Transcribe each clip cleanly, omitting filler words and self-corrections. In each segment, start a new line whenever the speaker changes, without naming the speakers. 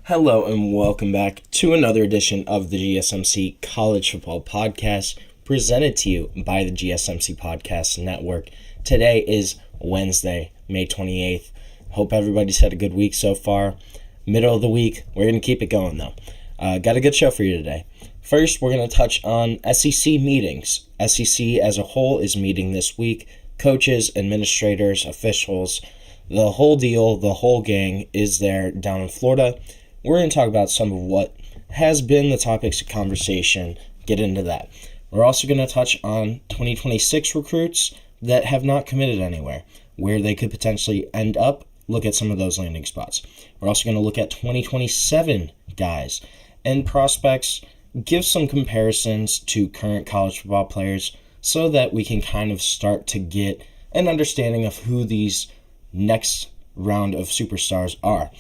Hello and welcome back to another edition of the GSMC College Football Podcast, presented to you by the GSMC Podcast Network. Today is Wednesday, May 28th. Hope everybody's had a good week so far. Middle of the week, we're going to keep it going though. Got a good show for you today. First, we're going to touch on SEC meetings. SEC as a whole is meeting this week. Coaches, administrators, officials, the whole deal, the whole gang is there down in Florida. We're going to talk about some of what has been the topics of conversation, get into that. We're also going to touch on 2026 recruits that have not committed anywhere, where they could potentially end up, look at some of those landing spots. We're also going to look at 2027 guys and prospects, give some comparisons to current college football players so that we can kind of start to get an understanding of who these next round of superstars are.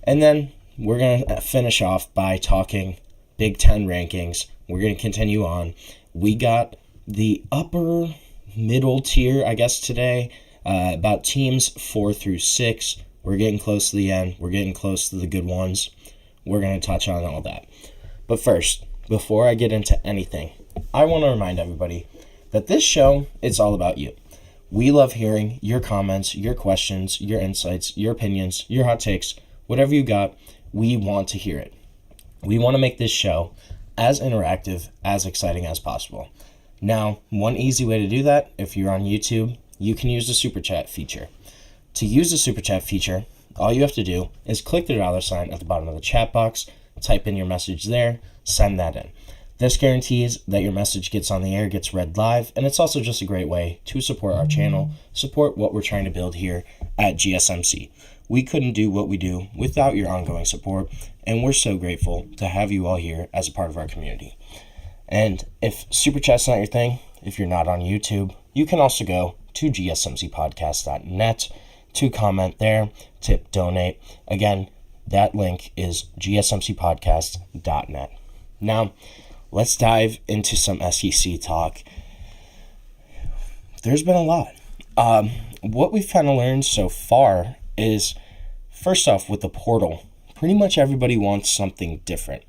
And then we're going to finish off by talking Big Ten rankings. We're going to continue on. We got the upper middle tier, I guess, today, about teams 4 through 6. We're getting close to the end. We're getting close to the good ones. We're going to touch on all that. But first, before I get into anything, I want to remind everybody that this show is all about you. We love hearing your comments, your questions, your insights, your opinions, your hot takes, whatever you got. We want to hear it. We want to make this show as interactive, as exciting as possible. Now, one easy way to do that, if you're on YouTube, you can use the Super Chat feature. To use the Super Chat feature, all you have to do is click the $ at the bottom of the chat box, type in your message there, send that in. This guarantees that your message gets on the air, gets read live, and it's also just a great way to support our channel, support what we're trying to build here at GSMC. We couldn't do what we do without your ongoing support, and we're so grateful to have you all here as a part of our community. And if Super Chat's not your thing, if you're not on YouTube, you can also go to gsmcpodcast.net to comment there, tip, donate. Again, that link is gsmcpodcast.net. Now, let's dive into some SEC talk. There's been a lot. What we've kind of learned so far is, first off, with the portal, pretty much everybody wants something different.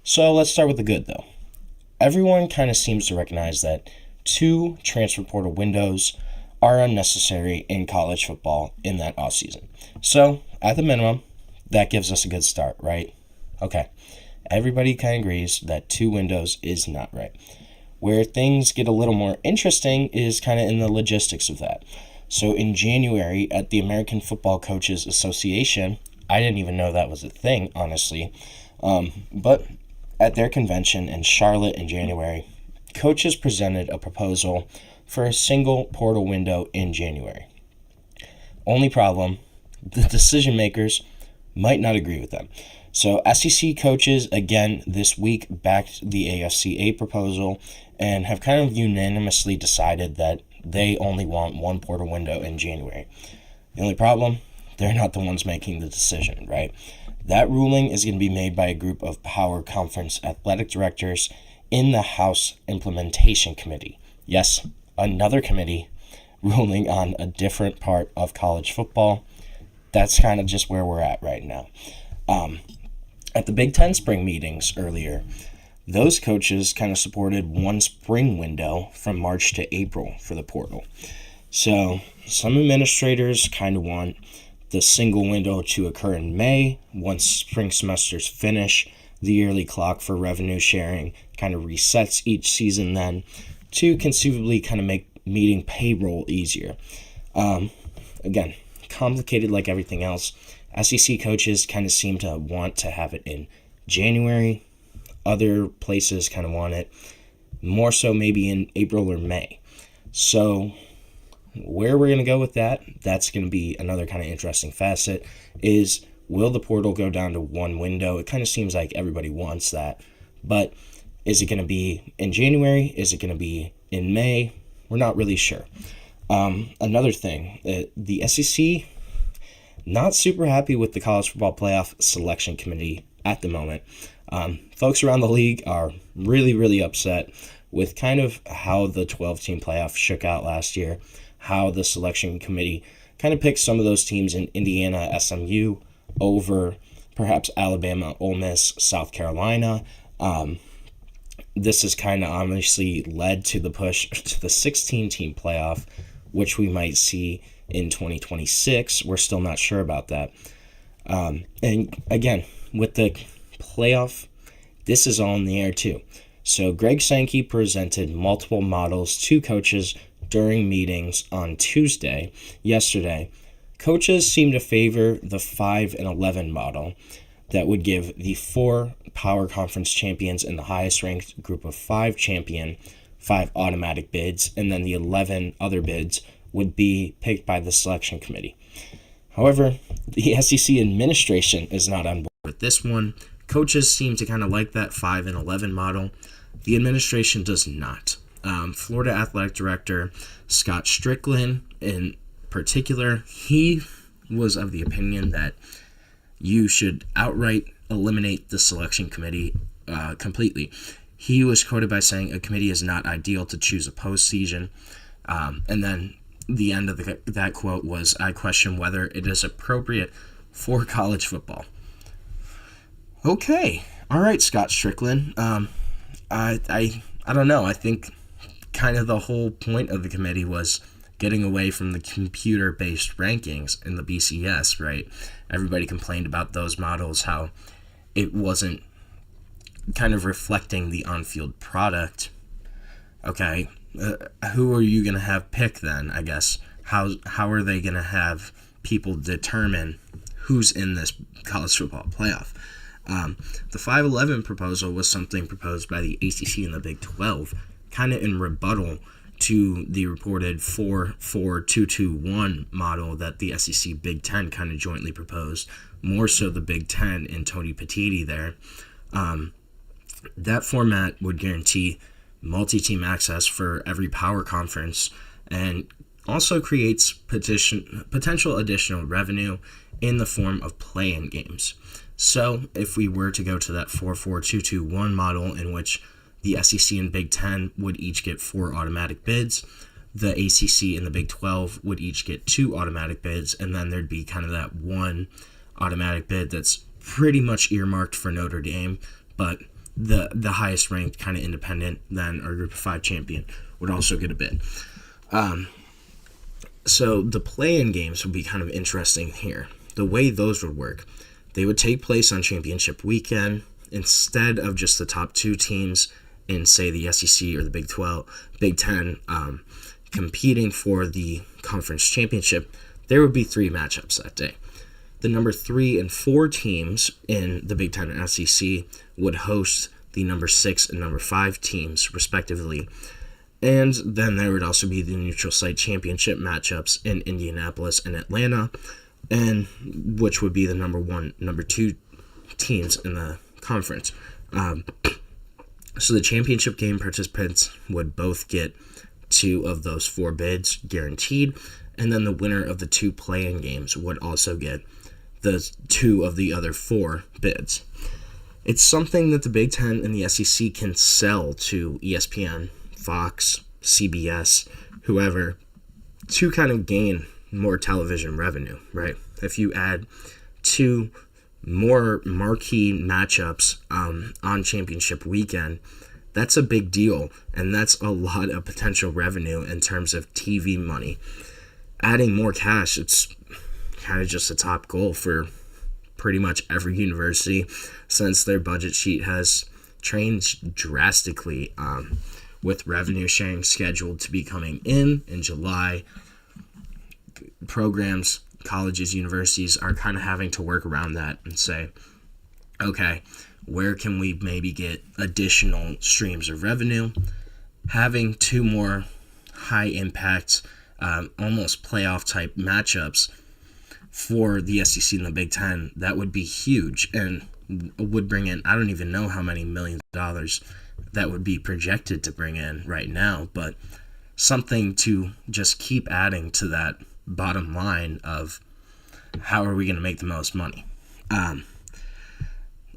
So let's start with the good, though. Everyone kind of seems to recognize that 2 transfer portal windows are unnecessary in college football in that offseason. So, at the minimum, that gives us a good start, right? Okay. Everybody kind of agrees that 2 windows is not right. Where things get a little more interesting is kind of in the logistics of that. So in January at the American Football Coaches Association, I didn't even know that was a thing, honestly, but at their convention in Charlotte in January, coaches presented a proposal for a single portal window in January. Only problem, the decision makers might not agree with them. So SEC coaches, again, this week backed the AFCA proposal and have kind of unanimously decided that they only want 1 portal window in January. The only problem, they're not the ones making the decision, right? That ruling is going to be made by a group of Power Conference athletic directors in the House Implementation Committee. Yes, another committee ruling on a different part of college football. That's kind of just where we're at right now. At the Big Ten spring meetings earlier, those coaches kind of supported 1 spring window from March to April for the portal. So some administrators kind of want the single window to occur in May once spring semesters finish. The yearly clock for revenue sharing kind of resets each season then to conceivably kind of make meeting payroll easier. Again, complicated like everything else. SEC coaches kind of seem to want to have it in January. Other places kind of want it more so maybe in April or May. So where we're going to go with that, that's going to be another kind of interesting facet, is will the portal go down to 1 window? It kind of seems like everybody wants that. But is it going to be in January? Is it going to be in May? We're not really sure. Another thing, the SEC, not super happy with the College Football Playoff Selection Committee at the moment. Folks around the league are really, really upset with kind of how the 12-team playoff shook out last year, how the selection committee kind of picked some of those teams in Indiana, SMU over perhaps Alabama, Ole Miss, South Carolina. This has kind of obviously led to the push to the 16-team playoff, which we might see in 2026. We're still not sure about that. And again, with the playoff, this is all in the air too. So Greg Sankey presented multiple models to coaches during meetings on yesterday. Coaches seem to favor the 5 and 11 model that would give the 4 power conference champions and the highest ranked group of 5 champion 5 automatic bids, and then the 11 other bids would be picked by the selection committee. However, the SEC administration is not on board with this one. Coaches seem to kind of like that 5 and 11 model. The administration does not. Florida Athletic Director Scott Strickland, in particular, he was of the opinion that you should outright eliminate the selection committee completely. He was quoted by saying, "A committee is not ideal to choose a postseason." And then the end of that quote was, "I question whether it is appropriate for college football." Okay. All right, Scott Strickland. I don't know. I think kind of the whole point of the committee was getting away from the computer-based rankings in the BCS, right? Everybody complained about those models, how it wasn't kind of reflecting the on-field product. Okay, who are you going to have pick then, I guess? How are they going to have people determine who's in this college football playoff? The 5-11 proposal was something proposed by the ACC and the Big 12, kind of in rebuttal to the reported 4-4-2-2-1 model that the SEC Big Ten kind of jointly proposed, more so the Big Ten and Tony Petitti there. That format would guarantee multi-team access for every power conference and also creates potential additional revenue in the form of play-in games. So if we were to go to that 4-4-2-2-1 model in which the SEC and Big Ten would each get 4 automatic bids, the ACC and the Big 12 would each get 2 automatic bids, and then there'd be kind of that 1 automatic bid that's pretty much earmarked for Notre Dame, but the highest ranked kind of independent then, or group of 5 champion, would also get a bid. So the play-in games would be kind of interesting here. The way those would work, they would take place on championship weekend instead of just the top 2 teams in, say, the SEC or the Big Ten competing for the conference championship. There would be 3 matchups that day. The number 3 and 4 teams in the Big Ten and SEC would host the number 6 and number 5 teams, respectively. And then there would also be the neutral site championship matchups in Indianapolis and Atlanta, and which would be the number 1, number 2 teams in the conference. So the championship game participants would both get 2 of those 4 bids guaranteed, and then the winner of the 2 play-in games would also get the 2 of the other 4 bids. It's something that the Big Ten and the SEC can sell to ESPN, Fox, CBS, whoever, to kind of gain more television revenue, right? If you add 2 more marquee matchups on championship weekend, that's a big deal, and that's a lot of potential revenue in terms of TV money. Adding more cash, it's kind of just a top goal for pretty much every university since their budget sheet has changed drastically, with revenue sharing scheduled to be coming in July. Programs, colleges, universities are kind of having to work around that and say, okay, where can we maybe get additional streams of revenue? Having 2 more high impact, almost playoff type matchups for the SEC and the Big Ten, that would be huge and would bring in, I don't even know how many millions of dollars that would be projected to bring in right now, but something to just keep adding to that bottom line of how are we going to make the most money.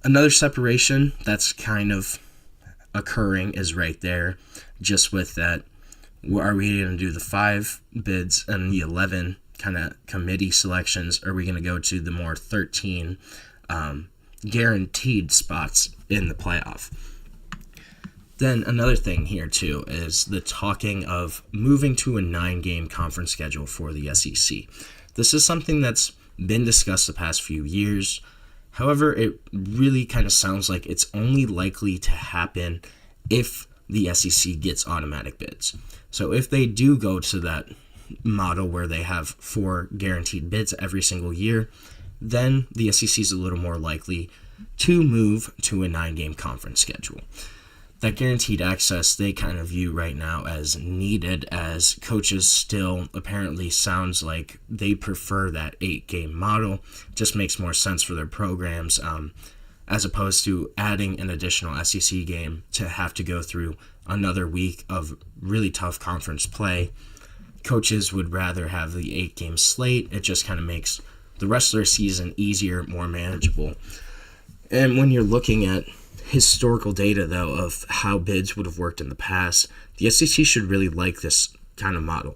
Another separation that's kind of occurring is right there, just with that, are we going to do the 5 bids and the 11 kind of committee selections? Are we going to go to the more 13 guaranteed spots in the playoff. Then another thing here too is the talking of moving to a 9-game conference schedule for the SEC. This is something that's been discussed the past few years. However, it really kind of sounds like it's only likely to happen if the SEC gets automatic bids. So if they do go to that model where they have 4 guaranteed bids every single year, then the SEC is a little more likely to move to a 9-game conference schedule. That guaranteed access they kind of view right now as needed, as coaches still apparently sounds like they prefer that 8-game model. Just makes more sense for their programs, as opposed to adding an additional SEC game to have to go through another week of really tough conference play. Coaches would rather have the 8-game slate. It just kind of makes the rest of their season easier, more manageable. And when you're looking at historical data, though, of how bids would have worked in the past, the SEC should really like this kind of model.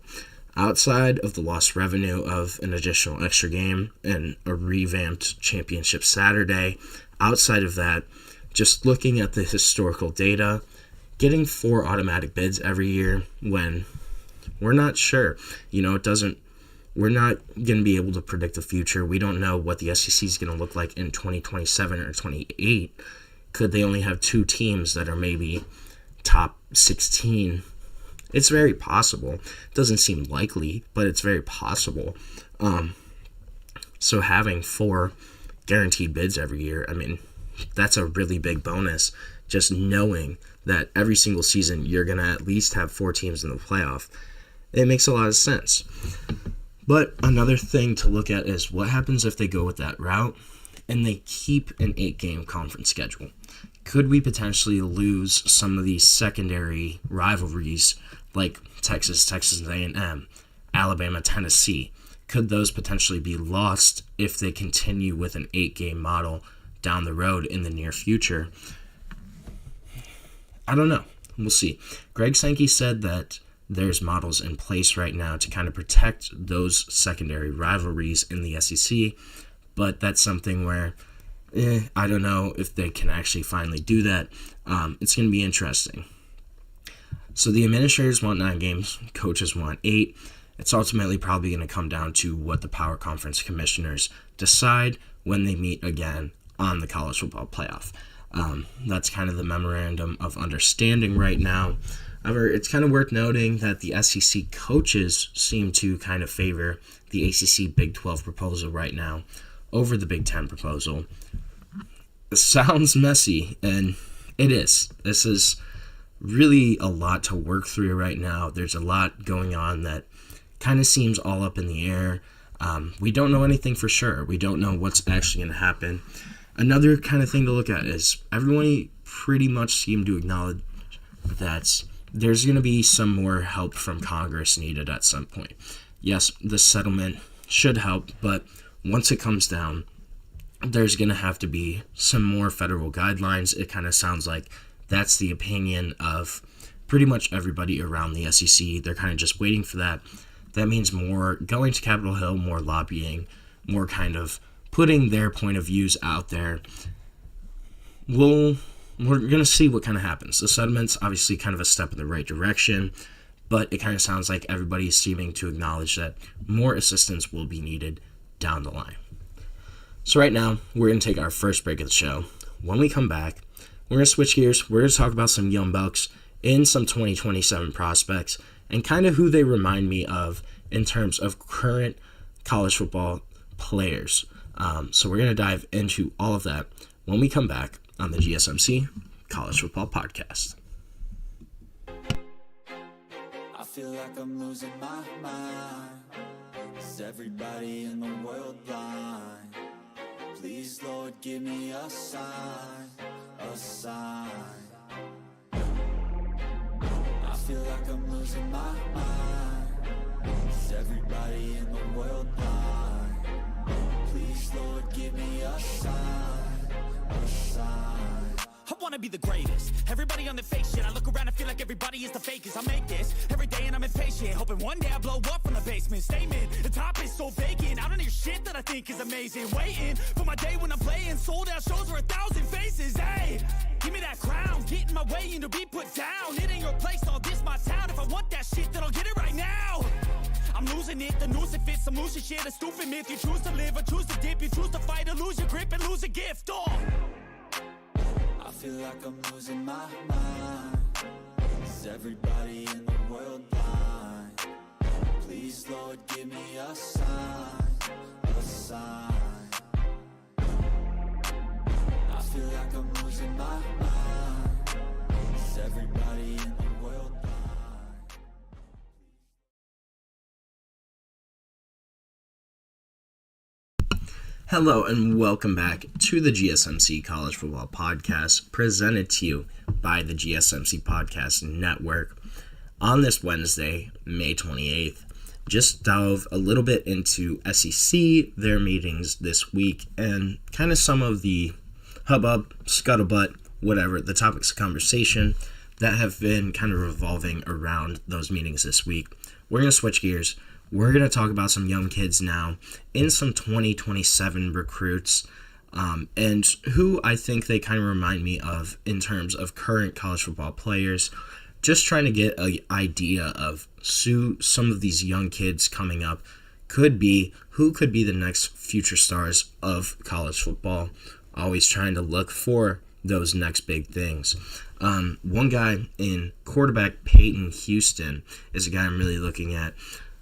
Outside of the lost revenue of an additional extra game and a revamped championship Saturday, outside of that, just looking at the historical data, getting 4 automatic bids every year when we're not sure, we're not going to be able to predict the future. We don't know what the SEC is going to look like in 2027 or 28. Could they only have 2 teams that are maybe top 16? It's very possible. It doesn't seem likely, but it's very possible. So having 4 guaranteed bids every year, that's a really big bonus. Just knowing that every single season you're going to at least have 4 teams in the playoff. It makes a lot of sense. But another thing to look at is what happens if they go with that route and they keep an 8-game conference schedule. Could we potentially lose some of these secondary rivalries like Texas A&M, Alabama, Tennessee? Could those potentially be lost if they continue with an 8-game model down the road in the near future? I don't know. We'll see. Greg Sankey said that there's models in place right now to kind of protect those secondary rivalries in the SEC, but that's something where I don't know if they can actually finally do that. It's going to be interesting. So the administrators want 9 games, coaches want 8. It's ultimately probably going to come down to what the Power Conference commissioners decide when they meet again on the college football playoff. That's kind of the memorandum of understanding right now. However, it's kind of worth noting that the SEC coaches seem to kind of favor the ACC Big 12 proposal right now over the Big 10 proposal. It sounds messy, and it is. This is really a lot to work through right now. There's a lot going on that kind of seems all up in the air. We don't know anything for sure. We don't know what's actually going to happen. Another kind of thing to look at is everyone pretty much seemed to acknowledge that there's going to be some more help from Congress needed at some point. Yes, the settlement should help, but once it comes down, there's going to have to be some more federal guidelines. It kind of sounds like that's the opinion of pretty much everybody around the SEC. They're kind of just waiting for that. That means more going to Capitol Hill, more lobbying, more kind of putting their point of views out there. We're going to see what kind of happens. The settlement's obviously kind of a step in the right direction, but it kind of sounds like everybody is seeming to acknowledge that more assistance will be needed down the line. So right now, we're going to take our first break of the show. When we come back, we're going to switch gears. We're going to talk about some young bucks in some 2027 prospects and kind of who they remind me of in terms of current college football players. So we're going to dive into all of that when we come back on the GSMC College Football Podcast.
I feel like I'm losing my mind. Is everybody in the world blind? Please, Lord, give me a sign, a sign. I feel like I'm losing my mind. Is everybody in the world blind? Please, Lord, give me a sign, a sign.
I wanna be the greatest. Everybody on the fake shit. I look around and feel like everybody is the fakest. I make this every day and I'm impatient, hoping one day I blow up from the basement. Statement, the top is so vacant. I don't hear shit that I I think is amazing. Waiting for my day when I'm playing sold out shows for 1,000 faces. Hey, give me that crown, get in my way and to be put down. It ain't your place, all this my town. If I want that shit, then I'll get it right now. I'm losing it, the noose it fits, I'm losing shit, a stupid myth. You choose to live or choose to dip, you choose to fight or lose your grip and lose a gift.
I feel like I'm losing my mind. Is everybody in the world blind? Please, Lord, give me a sign, a sign. I feel like I'm losing my mind. Is everybody in the world blind?
Hello and welcome back to the GSMC College Football Podcast, presented to you by the GSMC Podcast Network. On this Wednesday, May 28th, just dove a little bit into SEC, their meetings this week, and kind of some of the hubbub, scuttlebutt, whatever, the topics of conversation that have been kind of revolving around those meetings this week. We're going to switch gears. We're going to talk about some young kids now in some 2027 recruits and who I think they kind of remind me of in terms of current college football players. Just trying to get an idea of who some of these young kids coming up could be, who could be the next future stars of college football. Always trying to look for those next big things. One guy in quarterback Peyton Houston is a guy I'm really looking at.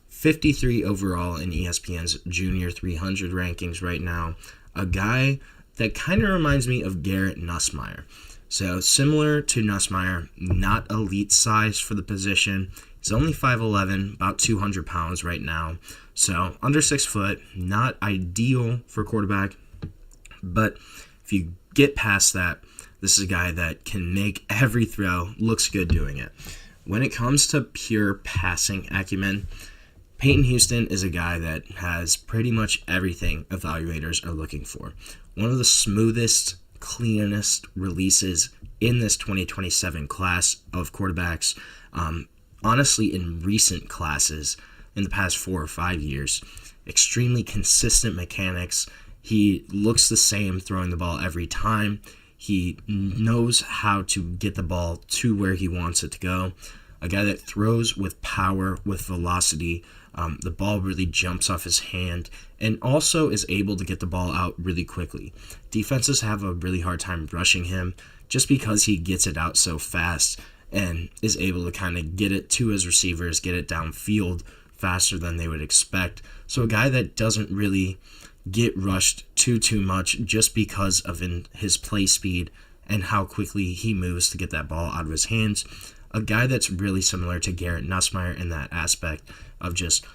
53 overall in ESPN's Junior 300 rankings right now. A guy that kind of reminds me of Garrett Nussmeier. So similar to Nussmeier, not elite size for the position. He's only 5'11", about 200 pounds right now. So under 6 foot, not ideal for quarterback. But if you get past that, this is a guy that can make every throw, looks good doing it. When it comes to pure passing acumen, Peyton Houston is a guy that has pretty much everything evaluators are looking for. One of the smoothest, cleanest releases in this 2027 class of quarterbacks. Honestly, in recent classes, in the past 4 or 5 years, extremely consistent mechanics. He looks the same throwing the ball every time. He knows how to get the ball to where he wants it to go. A guy that throws with power, with velocity. The ball really jumps off his hand and also is able to get the ball out really quickly. Defenses have a really hard time rushing him just because he gets it out so fast and is able to kind of get it to his receivers, get it downfield faster than they would expect. So a guy that doesn't really get rushed too much just because of his play speed and how quickly he moves to get that ball out of his hands. A guy that's really similar to Garrett Nussmeier in that aspect of just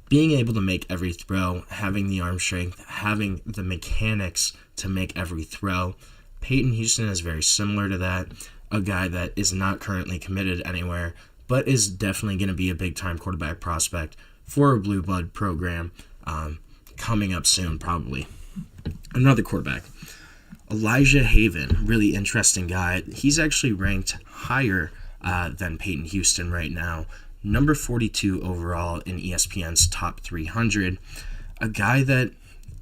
being able to make every throw, having the arm strength, having the mechanics to make every throw. Peyton Houston is very similar to that. A guy that is not currently committed anywhere, but is definitely going to be a big-time quarterback prospect for a blue blood program coming up soon, probably. Another quarterback, Elijah Haven, really interesting guy. He's actually ranked higher than Peyton Houston right now. Number 42 overall in ESPN's top 300. A guy that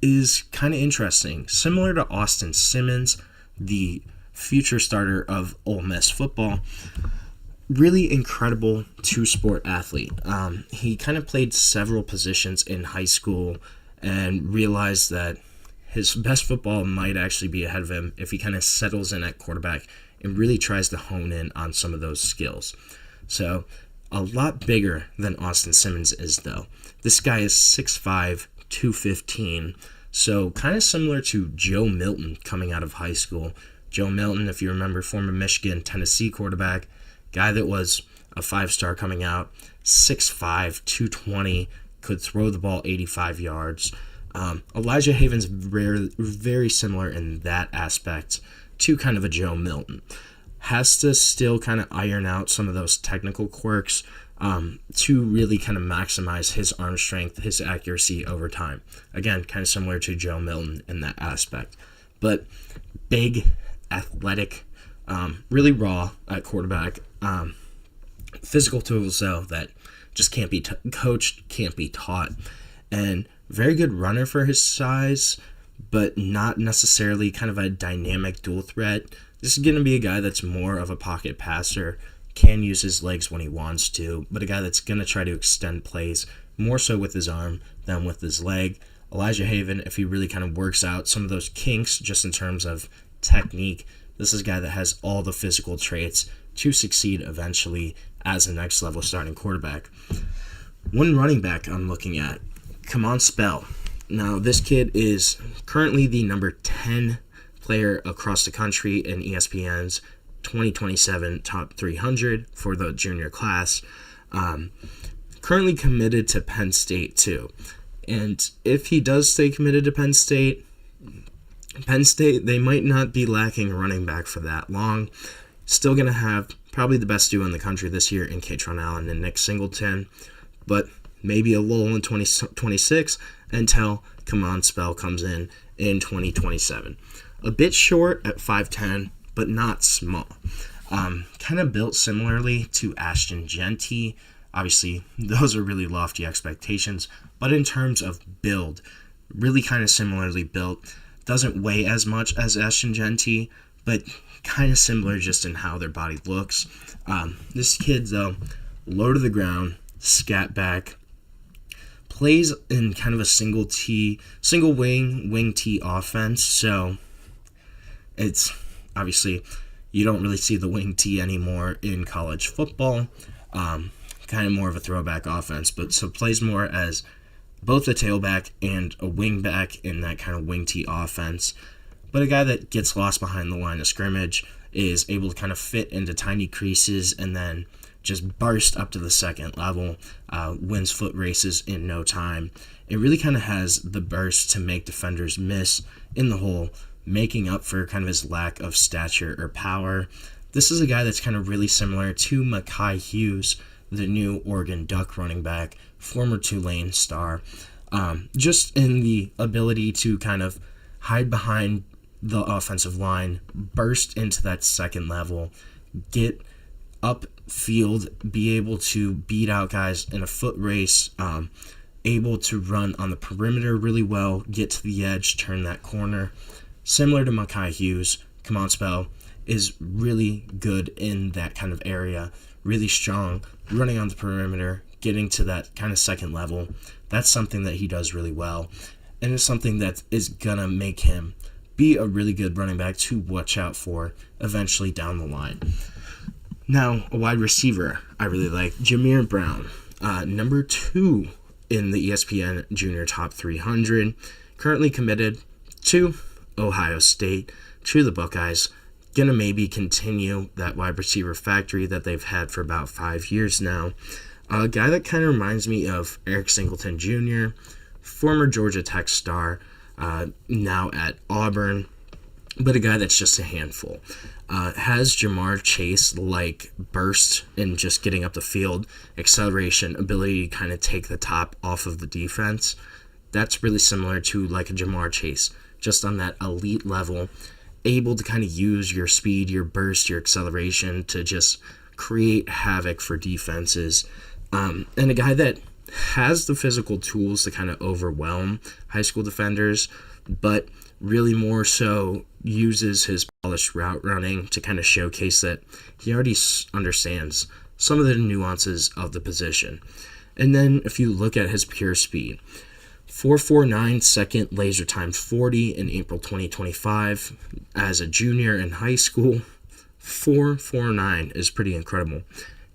is kind of interesting. Similar to Austin Simmons, the future starter of Ole Miss football. Really incredible two-sport athlete. He kind of played several positions in high school and realized that his best football might actually be ahead of him if he kind of settles in at quarterback and really tries to hone in on some of those skills. So, a lot bigger than Austin Simmons is, though. This guy is 6'5", 215, so kind of similar to Joe Milton coming out of high school. Joe Milton, if you remember, former Michigan, Tennessee quarterback, guy that was a 5-star coming out, 6'5", 220, could throw the ball 85 yards. Elijah Haven's very similar in that aspect to kind of a Joe Milton. Has to still kind of iron out some of those technical quirks to really kind of maximize his arm strength, his accuracy over time. Again, kind of similar to Joe Milton in that aspect. But big, athletic, really raw at quarterback. Physical tools, though, that just can't be coached, can't be taught. And very good runner for his size, but not necessarily kind of a dynamic dual threat. This is going to be a guy that's more of a pocket passer, can use his legs when he wants to, but a guy that's going to try to extend plays more so with his arm than with his leg. Elijah Haven, if he really kind of works out some of those kinks just in terms of technique, this is a guy that has all the physical traits to succeed eventually as a next level starting quarterback. One running back I'm looking at, Kamon Spell. Now, this kid is currently the number 10 player across the country in ESPN's 2027 Top 300 for the junior class. Currently committed to Penn State, too. And if he does stay committed to Penn State, they might not be lacking a running back for that long. Still going to have probably the best duo in the country this year in Katron Allen and Nick Singleton, but maybe a lull in 2026 until Kamon Spell comes in 2027. A bit short at 5'10", but not small. Kind of built similarly to Ashton Genty. Obviously, those are really lofty expectations, but in terms of build, really kind of similarly built. Doesn't weigh as much as Ashton Genty, but kind of similar just in how their body looks. This kid, though, low to the ground, scat back, plays in kind of a single wing T offense. So it's obviously you don't really see the wing T anymore in college football. Kind of more of a throwback offense, but so plays more as both a tailback and a wing back in that kind of wing T offense. But a guy that gets lost behind the line of scrimmage, is able to kind of fit into tiny creases and then just burst up to the second level, wins foot races in no time. It really kind of has the burst to make defenders miss in the hole, making up for kind of his lack of stature or power. This is a guy that's kind of really similar to Mekhi Hughes, the new Oregon Duck running back, former Tulane star, just in the ability to kind of hide behind the offensive line, burst into that second level, get upfield, be able to beat out guys in a foot race, able to run on the perimeter really well, get to the edge, turn that corner. Similar to Mekhi Hughes, Kamon Spell is really good in that kind of area, really strong, running on the perimeter, getting to that kind of second level. That's something that he does really well, and it's something that is going to make him be a really good running back to watch out for eventually down the line. Now, a wide receiver I really like, Jameer Brown, number 2 in the ESPN Junior Top 300, currently committed to Ohio State, to the Buckeyes. Gonna maybe continue that wide receiver factory that they've had for about 5 years now. A guy that kind of reminds me of Eric Singleton Jr., former Georgia Tech star, now at Auburn, but a guy that's just a handful. Has Jamar Chase-like burst and just getting up the field, acceleration, ability to kind of take the top off of the defense. That's really similar to like a Jamar Chase, just on that elite level, able to kind of use your speed, your burst, your acceleration to just create havoc for defenses. And a guy that has the physical tools to kind of overwhelm high school defenders, but really more so uses his polished route running to kind of showcase that he already understands some of the nuances of the position. And then if you look at his pure speed, 4.49 second laser time 40 in April 2025 as a junior in high school. 4.49 is pretty incredible.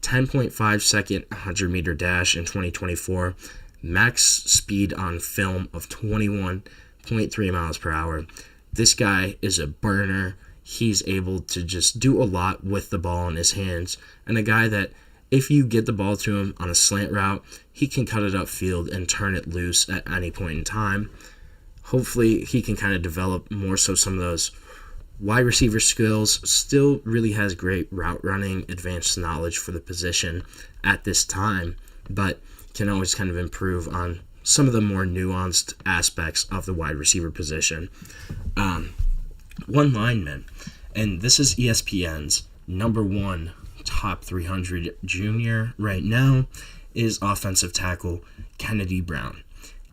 10.5 second 100-meter dash in 2024. Max speed on film of 21.3 miles per hour. This guy is a burner. He's able to just do a lot with the ball in his hands. And a guy that, if you get the ball to him on a slant route, he can cut it upfield and turn it loose at any point in time. Hopefully, he can kind of develop more so some of those wide receiver skills. Still really has great route running, advanced knowledge for the position at this time, but can always kind of improve on some of the more nuanced aspects of the wide receiver position. One lineman, and this is ESPN's number 1 top 300 junior right now, is offensive tackle Kennedy Brown.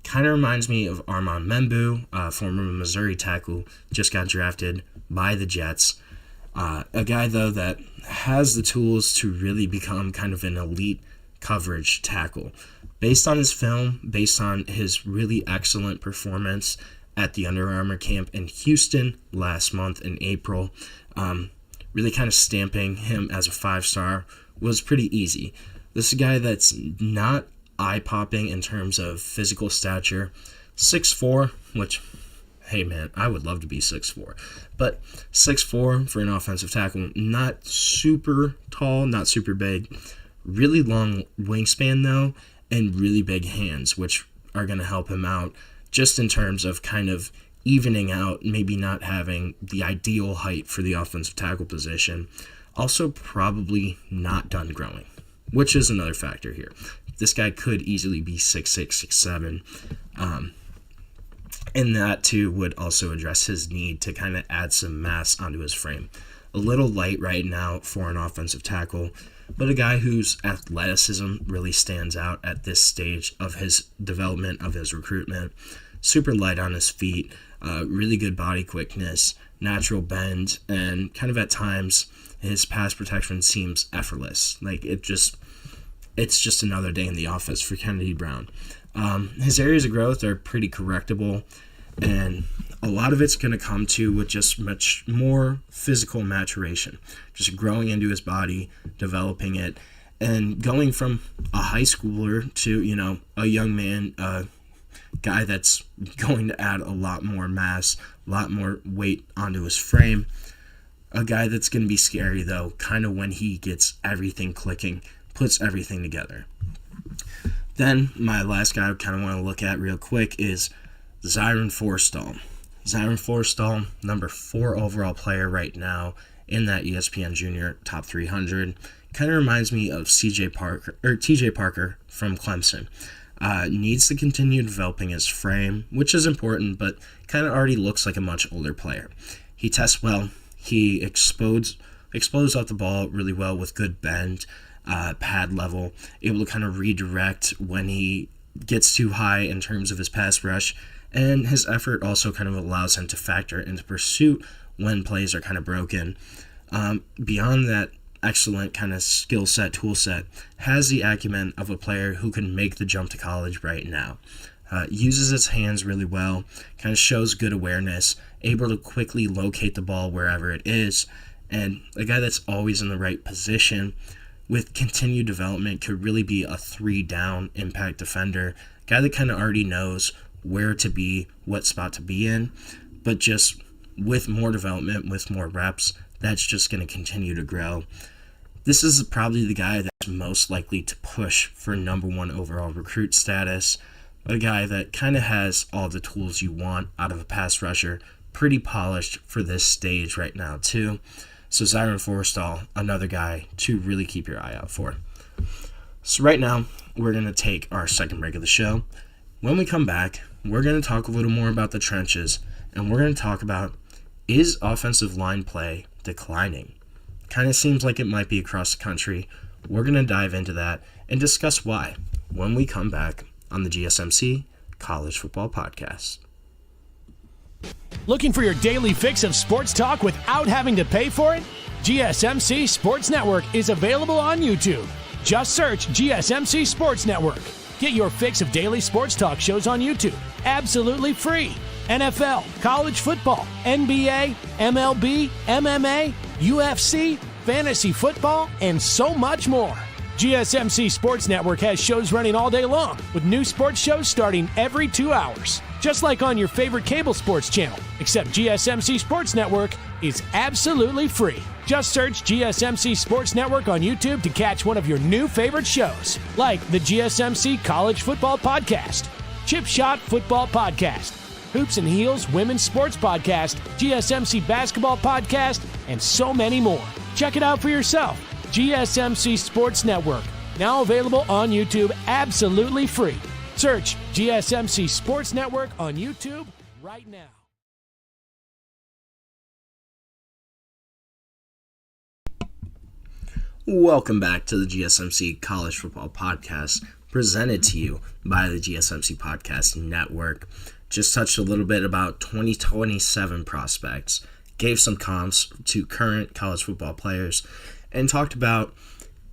Kind of reminds me of Armand Membu, former Missouri tackle, just got drafted by the Jets. A guy, though, that has the tools to really become kind of an elite coverage tackle. Based on his film, based on his really excellent performance at the Under Armour camp in Houston last month in April, really kind of stamping him as a 5-star was pretty easy. This is a guy that's not eye-popping in terms of physical stature. 6'4", which, hey man, I would love to be 6'4", but 6'4" for an offensive tackle, not super tall, not super big. Really long wingspan though, and really big hands, which are going to help him out just in terms of kind of evening out, maybe not having the ideal height for the offensive tackle position. Also probably not done growing, which is another factor here. This guy could easily be 6'6", 6'7", and that too would also address his need to kind of add some mass onto his frame. A little light right now for an offensive tackle, but a guy whose athleticism really stands out at this stage of his development, of his recruitment. Super light on his feet, really good body quickness, natural bend, and kind of at times his pass protection seems effortless. Like it's just another day in the office for Kennedy Brown. His areas of growth are pretty correctable, and a lot of it's going to come to with just much more physical maturation, just growing into his body, developing it, and going from a high schooler to, a young man, a guy that's going to add a lot more mass, a lot more weight onto his frame. A guy that's going to be scary, though, kind of when he gets everything clicking, puts everything together. Then my last guy I kind of want to look at real quick is Zyron Forstall. Zyron Forstall, number 4 overall player right now in that ESPN Junior Top 300. Kind of reminds me of TJ Parker from Clemson. Needs to continue developing his frame, which is important, but kind of already looks like a much older player. He tests well. He explodes off the ball really well with good bend, pad level, able to kind of redirect when he gets too high in terms of his pass rush, and his effort also kind of allows him to factor into pursuit when plays are kind of broken. Beyond that excellent kind of skill set, tool set, has the acumen of a player who can make the jump to college right now. Uses his hands really well, kind of shows good awareness, able to quickly locate the ball wherever it is, and a guy that's always in the right position with continued development could really be a 3-down impact defender, guy that kind of already knows where to be, what spot to be in, but just with more development, with more reps, that's just going to continue to grow. This is probably the guy that's most likely to push for number 1 overall recruit status, a guy that kind of has all the tools you want out of a pass rusher, pretty polished for this stage right now too. So Zyron Forstall, another guy to really keep your eye out for. So right now, we're going to take our second break of the show. When we come back, we're going to talk a little more about the trenches, and we're going to talk about, is offensive line play declining? Kind of seems like it might be across the country. We're going to dive into that and discuss why when we come back on the GSMC College Football Podcast.
Looking for your daily fix of sports talk without having to pay for it? GSMC Sports Network is available on YouTube. Just search GSMC Sports Network. Get your fix of daily sports talk shows on YouTube, absolutely free. NFL, college football, NBA, MLB, MMA, UFC, fantasy football, and so much more. GSMC Sports Network has shows running all day long, with new sports shows starting every 2 hours. Just like on your favorite cable sports channel, except GSMC Sports Network is absolutely free. Just search GSMC Sports Network on YouTube to catch one of your new favorite shows, like the GSMC College Football Podcast, Chip Shot Football Podcast, Hoops and Heels Women's Sports Podcast, GSMC Basketball Podcast, and so many more. Check it out for yourself. GSMC Sports Network, now available on YouTube absolutely free. Search GSMC Sports Network on YouTube right now.
Welcome back to the GSMC College Football Podcast. presented to you by the GSMC Podcast Network. Just touched a little bit about 2027 prospects, gave some comps to current college football players, and talked about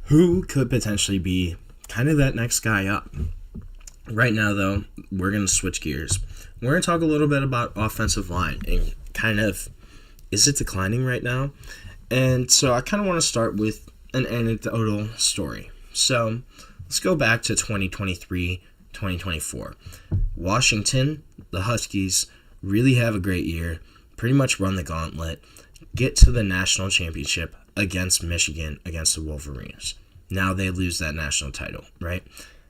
who could potentially be kind of that next guy up. Right now, though, we're going to switch gears. We're going to talk a little bit about offensive line and kind of, is it declining right now? And so I kind of want to start with an anecdotal story. So let's go back to 2023-2024. Washington, the Huskies, really have a great year, pretty much run the gauntlet, get to the national championship against Michigan, against the Wolverines. Now they lose that national title, right?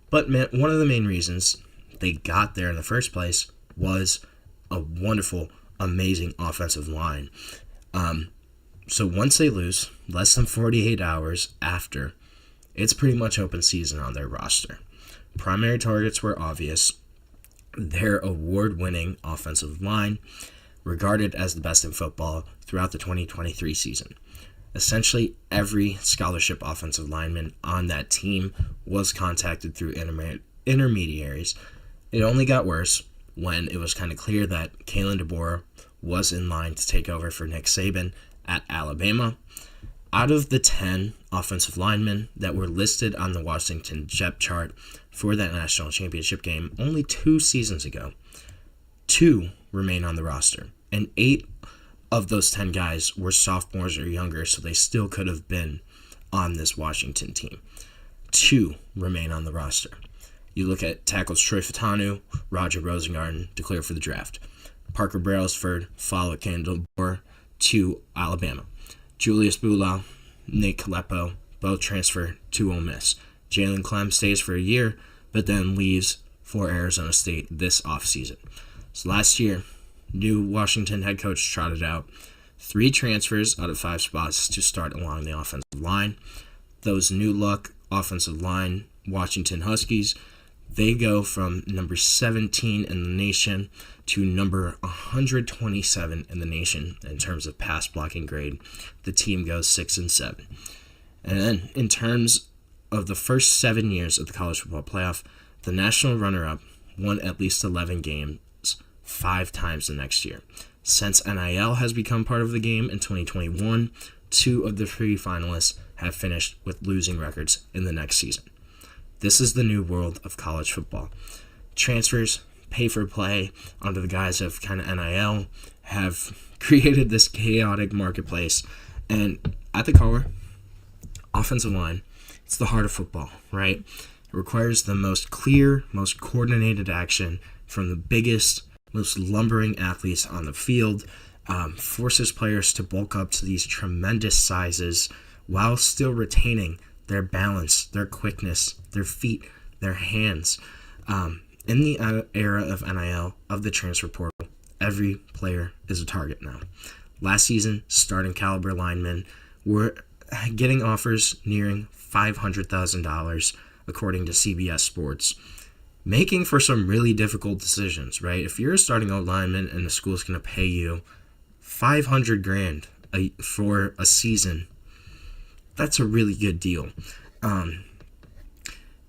But one of the main reasons they got there in the first place was a wonderful, amazing offensive line. So once they lose, less than 48 hours after, it's pretty much open season on their roster. Primary targets were obvious. Their award-winning offensive line, regarded as the best in football throughout the 2023 season. Essentially, every scholarship offensive lineman on that team was contacted through intermediaries. It only got worse when it was kind of clear that Kalen DeBoer was in line to take over for Nick Saban at Alabama. Out of the 10 offensive linemen that were listed on the Washington depth chart for that national championship game only 2 seasons ago, 2 remain on the roster, and 8 of those 10 guys were sophomores or younger, so they still could have been on this Washington team. 2 remain on the roster. You look at tackles Troy Fatanu, Roger Rosengarten declared for the draft. Parker Brailsford followed Kalen DeBoer to Alabama. Julius Bulau, Nate Kalepo both transfer to Ole Miss. Jalen Clem stays for a year, but then leaves for Arizona State this offseason. So last year, new Washington head coach trotted out 3 transfers out of 5 spots to start along the offensive line. Those new look offensive line Washington Huskies, they go from number 17 in the nation to number 127 in the nation in terms of pass blocking grade. The team goes 6-7. And then in terms of the first 7 years of the college football playoff, the national runner-up won at least 11 games 5 times the next year. Since NIL has become part of the game in 2021, 2 of the 3 finalists have finished with losing records in the next season. This is the new world of college football. Transfers, pay for play under the guise of kind of NIL have created this chaotic marketplace. And at the core, offensive line, it's the heart of football, right? It requires the most clear, most coordinated action from the biggest, most lumbering athletes on the field, forces players to bulk up to these tremendous sizes while still retaining their balance, their quickness, their feet, their hands. In the era of NIL, of the transfer portal, every player is a target now. Last season, starting caliber linemen were getting offers nearing $500,000, according to CBS Sports, making for some really difficult decisions, right? If you're a starting out lineman and the school's going to pay you $500,000 for a season, that's a really good deal. And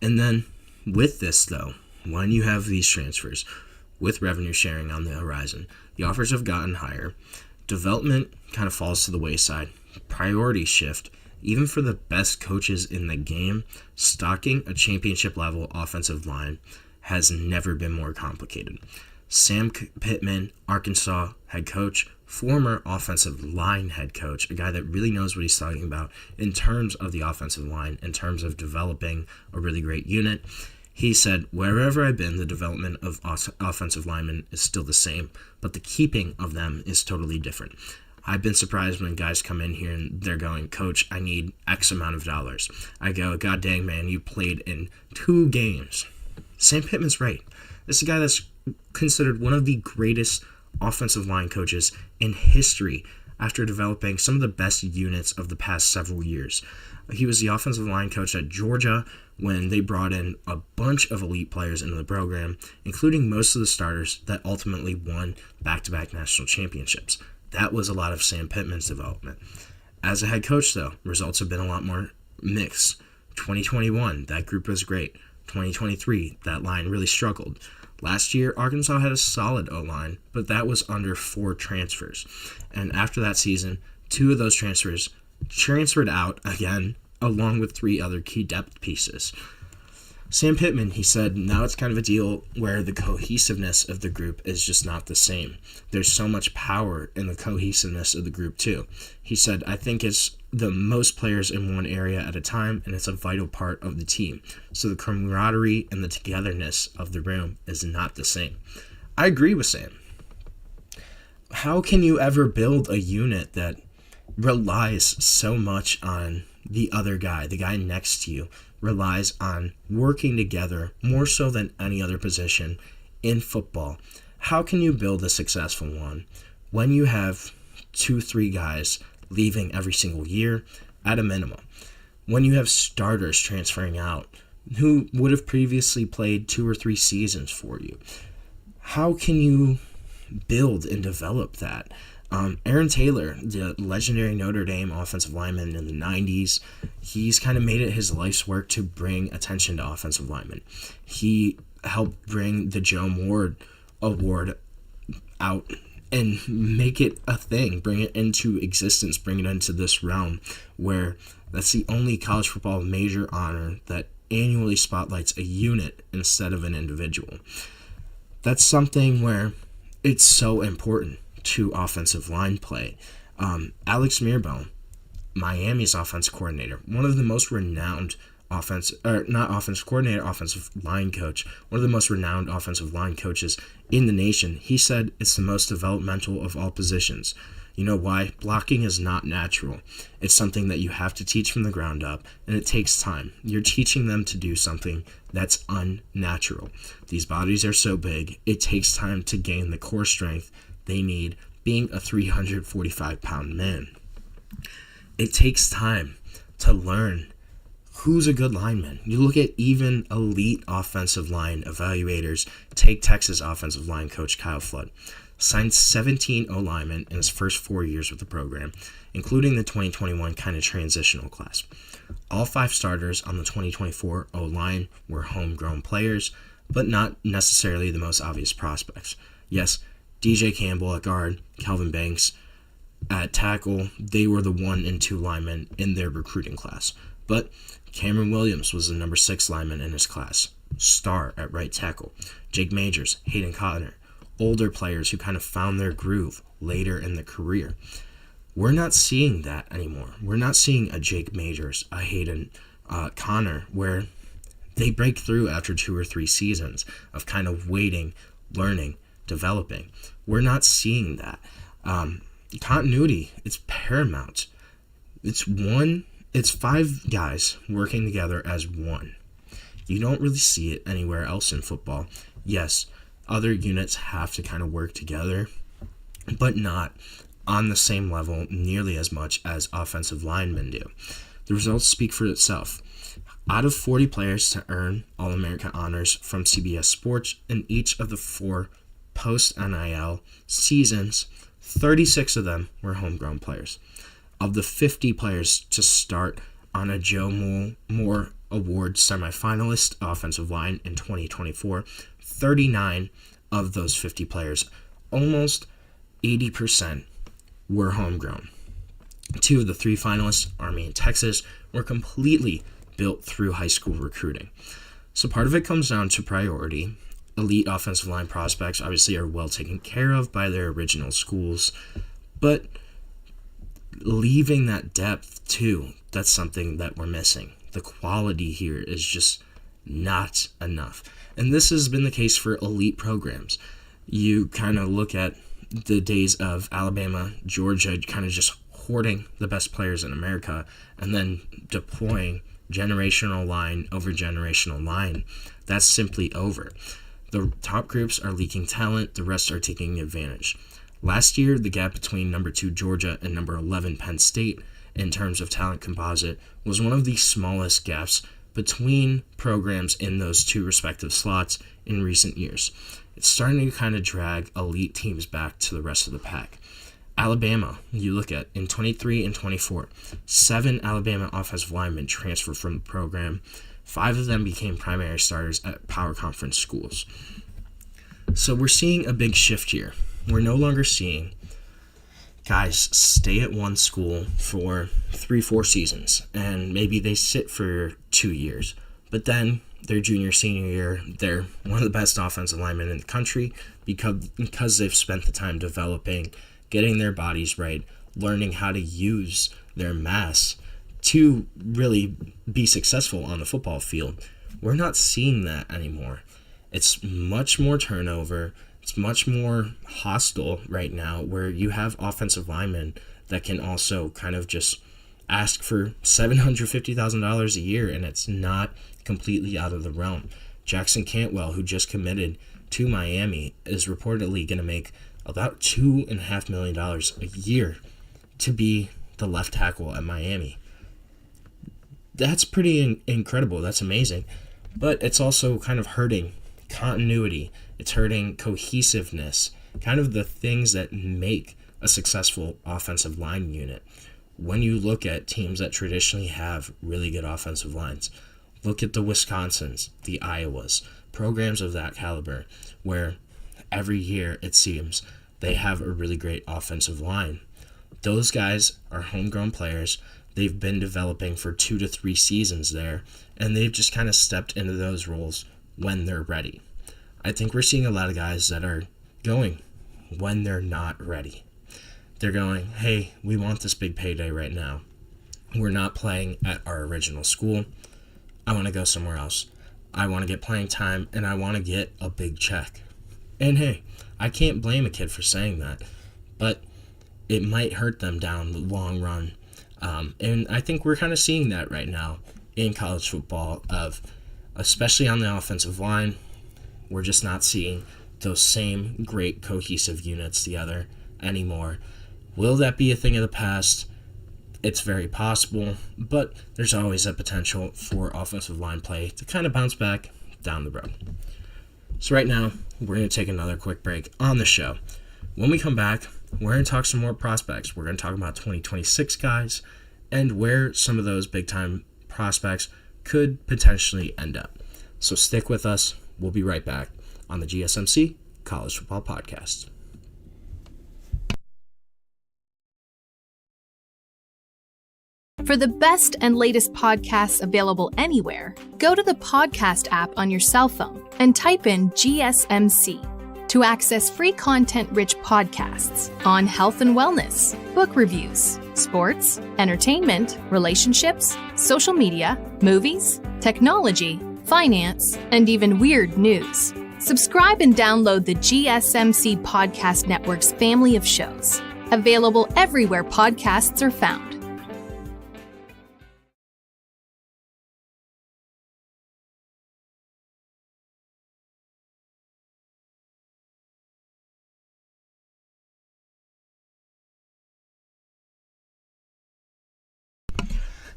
then with this, though, when you have these transfers with revenue sharing on the horizon, the offers have gotten higher. Development kind of falls to the wayside. Priorities shift. Even for the best coaches in the game, stocking a championship-level offensive line has never been more complicated. Sam Pittman, Arkansas head coach, former offensive line head coach, a guy that really knows what he's talking about in terms of the offensive line, in terms of developing a really great unit. He said, wherever I've been, the development of offensive linemen is still the same, but the keeping of them is totally different. I've been surprised when guys come in here and they're going, Coach, I need X amount of dollars. I go, God dang, man, you played in 2 games. Sam Pittman's right. This is a guy that's considered one of the greatest offensive line coaches in history after developing some of the best units of the past several years. He was the offensive line coach at Georgia when they brought in a bunch of elite players into the program, including most of the starters that ultimately won back-to-back national championships. That was a lot of Sam Pittman's development. As a head coach, though, results have been a lot more mixed. 2021, that group was great. 2023, that line really struggled. Last year, Arkansas had a solid O-line, but that was under 4 transfers. And after that season, 2 of those transfers transferred out again, along with 3 other key depth pieces. Sam Pittman, he said, now it's kind of a deal where the cohesiveness of the group is just not the same. There's so much power in the cohesiveness of the group too. He said, I think it's the most players in one area at a time, and it's a vital part of the team. So the camaraderie and the togetherness of the room is not the same. I agree with Sam. How can you ever build a unit that relies so much on the other guy, the guy next to you, relies on working together more so than any other position in football? How can you build a successful one when you have 2-3 guys leaving every single year at a minimum? When you have starters transferring out who would have previously played 2 or 3 seasons for you? How can you build and develop that? Aaron Taylor, the legendary Notre Dame offensive lineman in the 90s, he's kind of made it his life's work to bring attention to offensive linemen. He helped bring the Joe Moore Award out and make it a thing, bring it into existence, bring it into this realm where that's the only college football major honor that annually spotlights a unit instead of an individual. That's something where it's so important to offensive line play. Alex Mirabel, Miami's offensive coordinator, one of the most renowned offensive line coach, one of the most renowned offensive line coaches in the nation. He said it's the most developmental of all positions. You know why? Blocking is not natural. It's something that you have to teach from the ground up, and it takes time. You're teaching them to do something that's unnatural. These bodies are so big, it takes time to gain the core strength they need being a 345-pound man. It takes time to learn who's a good lineman. You look at even elite offensive line evaluators. Take Texas offensive line coach Kyle Flood. Signed 17 O-linemen in his first 4 years with the program, including the 2021 kind of transitional class. All 5 starters on the 2024 O-line were homegrown players, but not necessarily the most obvious prospects. Yes, DJ Campbell at guard, Calvin Banks at tackle, they were the 1 and 2 linemen in their recruiting class. But Cameron Williams was the number 6 lineman in his class, star at right tackle. Jake Majors, Hayden Connor, older players who kind of found their groove later in the career. We're not seeing that anymore. We're not seeing a Jake Majors, a Hayden Connor, where they break through after 2 or 3 seasons of kind of waiting, learning, developing. We're not seeing that. Continuity, it's paramount. It's 5 guys working together as one. You don't really see it anywhere else in football. Yes, other units have to kind of work together, but not on the same level nearly as much as offensive linemen do. The results speak for itself. Out of 40 players to earn All-America honors from CBS Sports in each of the 4 post-NIL seasons, 36 of them were homegrown players. Of the 50 players to start on a Joe Moore Award semifinalist offensive line in 2024, 39 of those 50 players, almost 80%, were homegrown. 2 of the 3 finalists, Army and Texas, were completely built through high school recruiting. So part of it comes down to priority. Elite offensive line prospects obviously are well taken care of by their original schools, but leaving that depth too, that's something that we're missing. The quality here is just not enough. And this has been the case for elite programs. You kind of look at the days of Alabama, Georgia, kind of just hoarding the best players in America and then deploying generational line over generational line. That's simply over. The top groups are leaking talent, the rest are taking advantage. Last year, the gap between number 2 Georgia and number 11 Penn State in terms of talent composite was one of the smallest gaps between programs in those 2 respective slots in recent years. It's starting to kind of drag elite teams back to the rest of the pack. Alabama, you look at, in 23 and 24, 7 Alabama offensive linemen transferred from the program. 5 of them became primary starters at power conference schools. So we're seeing a big shift here. We're no longer seeing guys stay at one school for 3-4 seasons, and maybe they sit for 2 years. But then their junior, senior year, they're one of the best offensive linemen in the country because they've spent the time developing, getting their bodies right, learning how to use their mass to really be successful on the football field. We're not seeing that anymore. It's much more turnover. It's much more hostile right now, where you have offensive linemen that can also kind of just ask for $750,000 a year, and it's not completely out of the realm. Jackson Cantwell, who just committed to Miami, is reportedly going to make about $2.5 million a year to be the left tackle at Miami. That's pretty incredible. That's amazing. But it's also kind of hurting continuity. It's hurting cohesiveness, kind of the things that make a successful offensive line unit. When you look at teams that traditionally have really good offensive lines, look at the Wisconsins, the Iowas, programs of that caliber, where every year it seems they have a really great offensive line. Those guys are homegrown players. They've been developing for 2 to 3 seasons there, and they've just kind of stepped into those roles when they're ready. I think we're seeing a lot of guys that are going when they're not ready. They're going, hey, we want this big payday right now. We're not playing at our original school. I want to go somewhere else. I want to get playing time, and I want to get a big check. And hey, I can't blame a kid for saying that, but it might hurt them down the long run. And I think we're kind of seeing that right now in college football, especially on the offensive line. We're just not seeing those same great cohesive units together anymore. Will that be a thing of the past? It's very possible, but there's always a potential for offensive line play to kind of bounce back down the road. So right now, we're going to take another quick break on the show. When we come back, we're going to talk some more prospects. We're going to talk about 2026 guys and where some of those big-time prospects could potentially end up. So stick with us. We'll be right back on the GSMC College Football Podcast.
For the best and latest podcasts available anywhere, go to the podcast app on your cell phone and type in GSMC to access free content-rich podcasts on health and wellness, book reviews, sports, entertainment, relationships, social media, movies, technology, finance, and even weird news. Subscribe and download the GSMC Podcast Network's family of shows, available everywhere podcasts are found.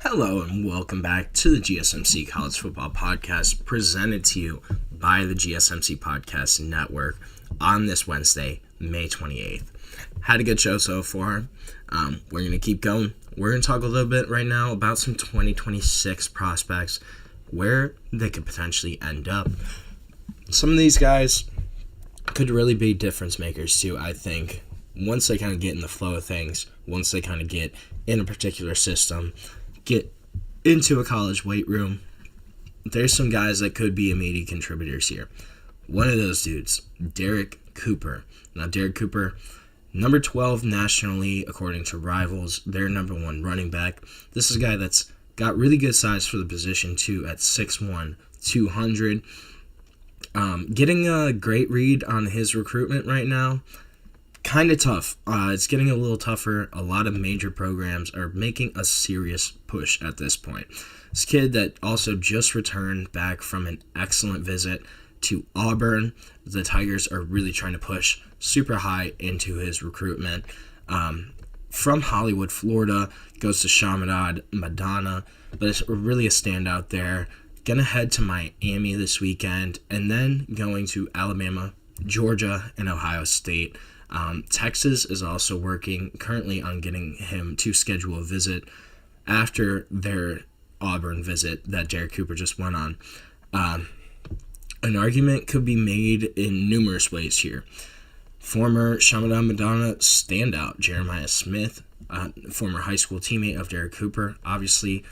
Hello and welcome back to the GSMC College Football Podcast, presented to you by the GSMC Podcast Network on this Wednesday, May 28th. Had a good show so far. We're going to keep going. We're going to talk a little bit right now about some 2026 prospects, where they could potentially end up. Some of these guys could really be difference makers too, I think, once they kind of get in the flow of things, once they kind of get in a particular system, get into a college weight room. There's some guys that could be immediate contributors here. One of those dudes, Derek Cooper. Now, Derek Cooper, number 12 nationally, according to Rivals, their number 1 running back. This is a guy that's got really good size for the position, too, at 6'1", 200. Getting a great read on his recruitment right now, kind of tough. It's getting a little tougher. A lot of major programs are making a serious push at this point. This kid that also just returned back from an excellent visit to Auburn. The Tigers are really trying to push super high into his recruitment. From Hollywood, Florida, goes to Chaminade, Madonna, but it's really a standout there. Gonna head to Miami this weekend, and then going to Alabama, Georgia, and Ohio State. Texas is also working currently on getting him to schedule a visit after their Auburn visit that Derek Cooper just went on. An argument could be made in numerous ways here. Former Shamada Madonna standout Jeremiah Smith, former high school teammate of Derek Cooper, obviously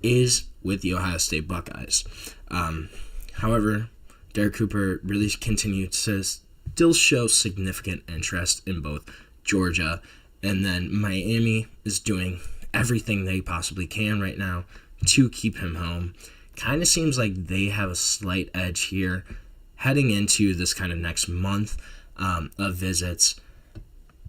is with the Ohio State Buckeyes. However, Derek Cooper really continued to still show significant interest in both Georgia, and then Miami is doing everything they possibly can right now to keep him home. Kind of seems like they have a slight edge here heading into this kind of next month of visits,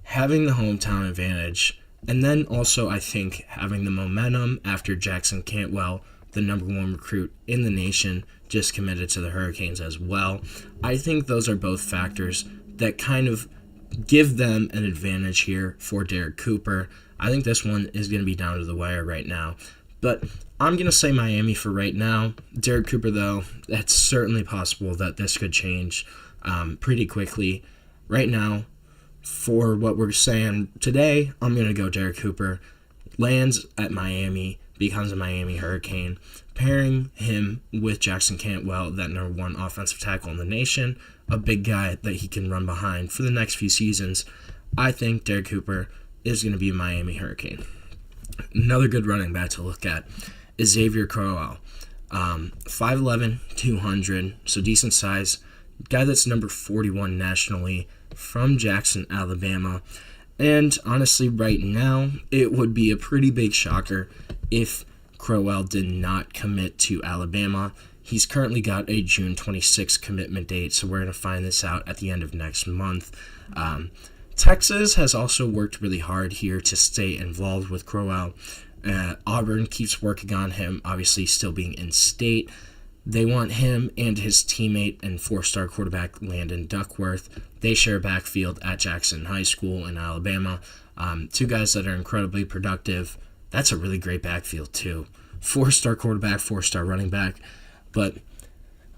having the hometown advantage, and then also I think having the momentum after Jackson Cantwell, the number one recruit in the nation, just committed to the Hurricanes as well. I think those are both factors that kind of give them an advantage here for Derek Cooper. I think this one is going to be down to the wire right now. But I'm going to say Miami for right now. Derek Cooper, though, it's certainly possible that this could change pretty quickly. Right now, for what we're saying today, I'm going to go Derek Cooper. Lands at Miami, becomes a Miami Hurricane. Pairing him with Jackson Cantwell, that number one offensive tackle in the nation, a big guy that he can run behind for the next few seasons. I think Derek Cooper is going to be a Miami Hurricane. Another good running back to look at is Xavier Crowell. 5'11", 200, so decent size. Guy that's number 41 nationally from Jackson, Alabama. And honestly, right now, it would be a pretty big shocker if Crowell did not commit to Alabama. He's currently got a June 26th commitment date, so we're going to find this out at the end of next month. Texas has also worked really hard here to stay involved with Crowell. Auburn keeps working on him, obviously still being in state. They want him and his teammate and four-star quarterback Landon Duckworth. They share a backfield at Jackson High School in Alabama. Two guys that are incredibly productive. That's a really great backfield too. Four-star quarterback, four-star running back. But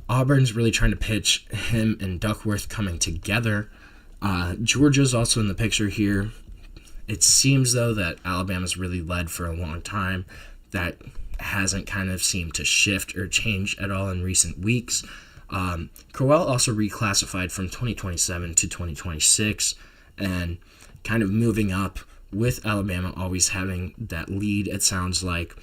Auburn's really trying to pitch him and Duckworth coming together. Georgia's also in the picture here. It seems, though, that Alabama's really led for a long time. That hasn't kind of seemed to shift or change at all in recent weeks. Crowell also reclassified from 2027 to 2026 and kind of moving up with Alabama always having that lead. It sounds like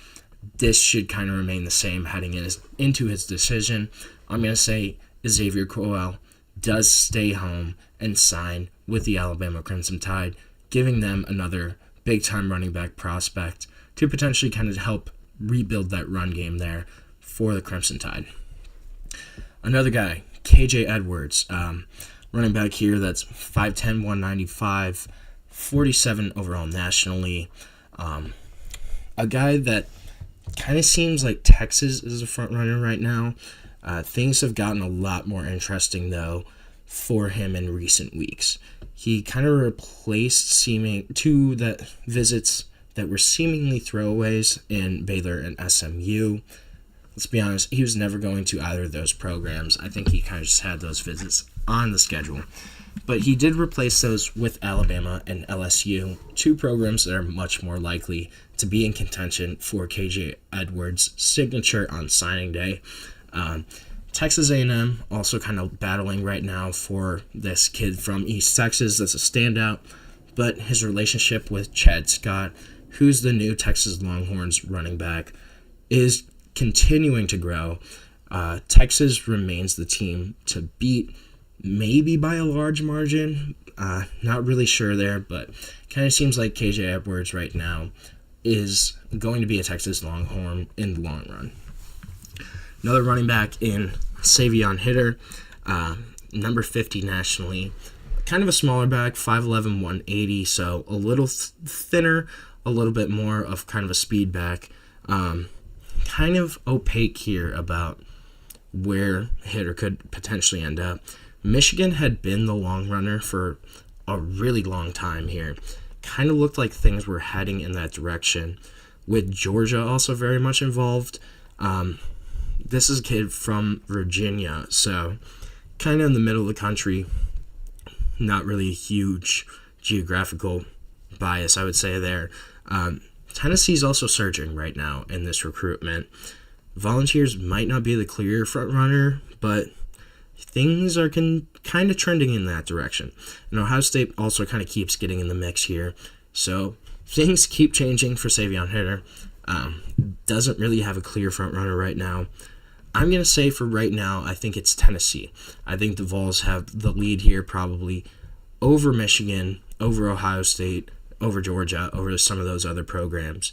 this should kind of remain the same heading into his decision. I'm going to say Xavier Crowell does stay home and sign with the Alabama Crimson Tide, giving them another big-time running back prospect to potentially kind of help rebuild that run game there for the Crimson Tide. Another guy, KJ Edwards, running back here that's 5'10", 195, 47 overall nationally. A guy that kind of seems like Texas is a front runner right now. Things have gotten a lot more interesting, though, for him in recent weeks. He kind of replaced two visits that were seemingly throwaways in Baylor and SMU. Let's be honest, he was never going to either of those programs. I think he kind of just had those visits on the schedule. But he did replace those with Alabama and LSU, two programs that are much more likely to be in contention for KJ Edwards' signature on signing day. Texas A&M also kind of battling right now for this kid from East Texas that's a standout, but his relationship with Chad Scott, who's the new Texas Longhorns running back, is continuing to grow. Texas remains the team to beat, maybe by a large margin. Not really sure there, but kind of seems like KJ Edwards right now is going to be a Texas Longhorn in the long run. Another running back in Savion Hitter, number 50 nationally. Kind of a smaller back, 5'11", 180, so a little thinner, a little bit more of kind of a speed back. Kind of opaque here about where Hitter could potentially end up. Michigan had been the long runner for a really long time here. Kind of looked like things were heading in that direction, with Georgia also very much involved. This is a kid from Virginia, so kind of in the middle of the country. Not really a huge geographical bias, I would say there. Tennessee's also surging right now in this recruitment. Volunteers might not be the clear front runner, but things are kind of trending in that direction. And Ohio State also kind of keeps getting in the mix here. So things keep changing for Savion Hitter. Doesn't really have a clear front runner right now. I'm going to say for right now, I think it's Tennessee. I think the Vols have the lead here probably over Michigan, over Ohio State, over Georgia, over some of those other programs.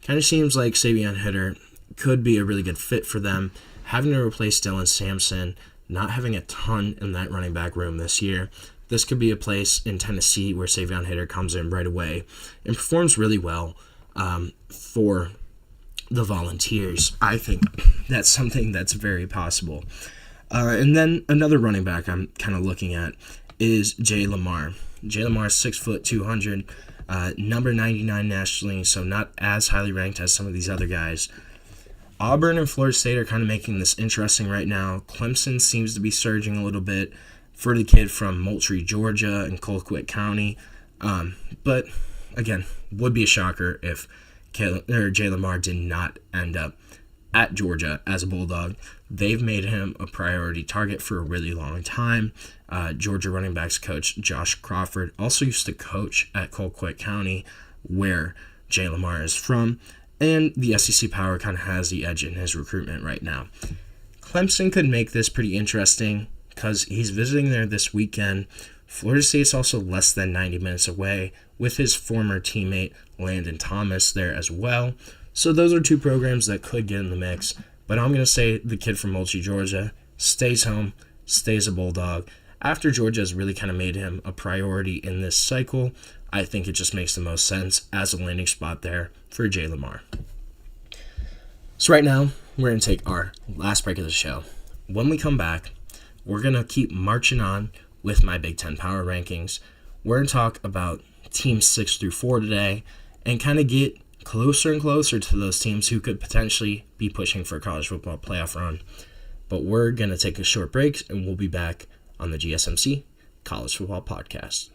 Kind of seems like Savion Hitter could be a really good fit for them. Having to replace Dylan Sampson, not having a ton in that running back room this year, this could be a place in Tennessee where Savion Hitter comes in right away and performs really well for the Volunteers. I think that's something that's very possible. And then another running back I'm kind of looking at is Jay Lamar. Jay Lamar is 6 foot 200, number 99 nationally, so not as highly ranked as some of these other guys. Auburn and Florida State are kind of making this interesting right now. Clemson seems to be surging a little bit for the kid from Moultrie, Georgia, and Colquitt County. But again, would be a shocker if Jay Lamar did not end up at Georgia as a Bulldog. They've made him a priority target for a really long time. Georgia running backs coach Josh Crawford also used to coach at Colquitt County, where Jay Lamar is from, and the SEC Power kind of has the edge in his recruitment right now. Clemson could make this pretty interesting because he's visiting there this weekend. Florida State's also less than 90 minutes away, with his former teammate Landon Thomas there as well. So those are two programs that could get in the mix. But I'm going to say the kid from Moultrie, Georgia, stays home, stays a Bulldog. After Georgia has really kind of made him a priority in this cycle, I think it just makes the most sense as a landing spot there for Jay Lamar. So right now, we're going to take our last break of the show. When we come back, we're going to keep marching on with my Big Ten Power Rankings. We're going to talk about teams 6 through 4 today and kind of get closer and closer to those teams who could potentially be pushing for a college football playoff run. But we're going to take a short break, and we'll be back on the GSMC College Football Podcast.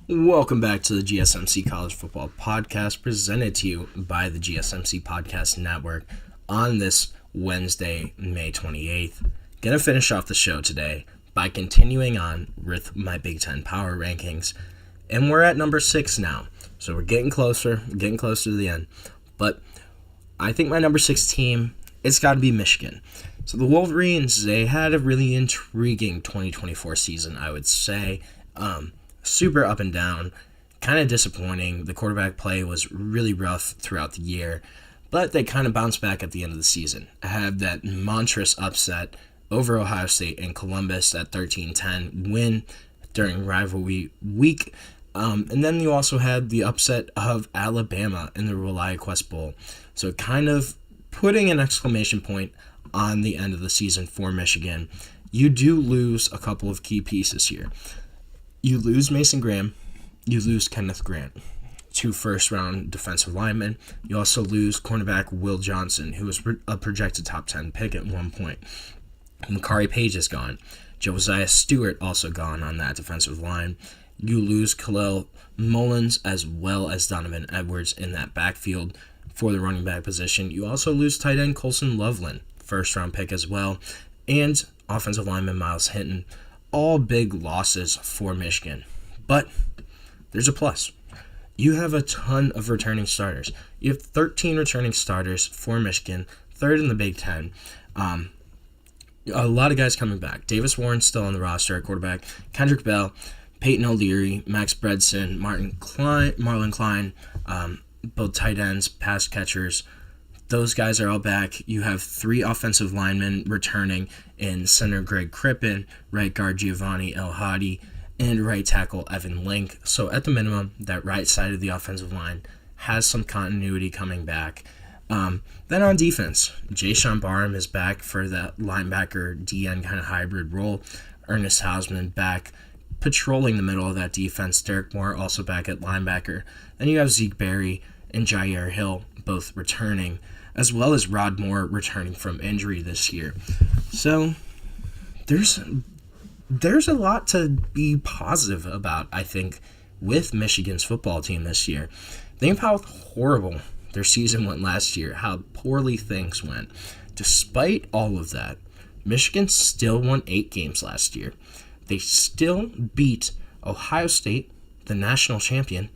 Welcome back to the GSMC College Football Podcast, presented to you by the GSMC Podcast Network on this Wednesday, May 28th. Gonna finish off the show today by continuing on with my Big Ten Power Rankings, and we're at number 6 now, so we're getting closer to the end. But I think my number 6 team, it's got to be Michigan. So the Wolverines, they had a really intriguing 2024 season, I would say. Super up and down, kind of disappointing. The quarterback play was really rough throughout the year, but they kind of bounced back at the end of the season. I had that monstrous upset over Ohio State and Columbus, that 13-10 win during rivalry week. And then you also had the upset of Alabama in the ReliaQuest Bowl. So kind of putting an exclamation point on the end of the season for Michigan. You do lose a couple of key pieces here. You lose Mason Graham, you lose Kenneth Grant, 2 first-round defensive linemen. You also lose cornerback Will Johnson, who was a projected top 10 pick at one point. Makari Page is gone. Josiah Stewart also gone on that defensive line. You lose Khalil Mullins as well as Donovan Edwards in that backfield for the running back position. You also lose tight end Colson Loveland, first-round pick as well, and offensive lineman Miles Hinton. All big losses for Michigan. But there's a plus. You have a ton of returning starters. You have 13 returning starters for Michigan, third in the Big Ten. A lot of guys coming back. Davis Warren's still on the roster at quarterback. Kendrick Bell, Peyton O'Leary, Max Bredson, Marlon Klein, both tight ends, pass catchers. Those guys are all back. You have 3 offensive linemen returning in center Greg Crippen, right guard Giovanni El Hadi, and right tackle Evan Link. So at the minimum, that right side of the offensive line has some continuity coming back. Then on defense, Jayshawn Barham is back for that linebacker DN kind of hybrid role. Ernest Hausman back patrolling the middle of that defense. Derek Moore also back at linebacker. Then you have Zeke Berry and Jair Hill both returning, as well as Rod Moore returning from injury this year. So there's a lot to be positive about, I think, with Michigan's football team this year. Think of how horrible their season went last year, how poorly things went. Despite all of that, Michigan still won 8 games last year. They still beat Ohio State, the national champion,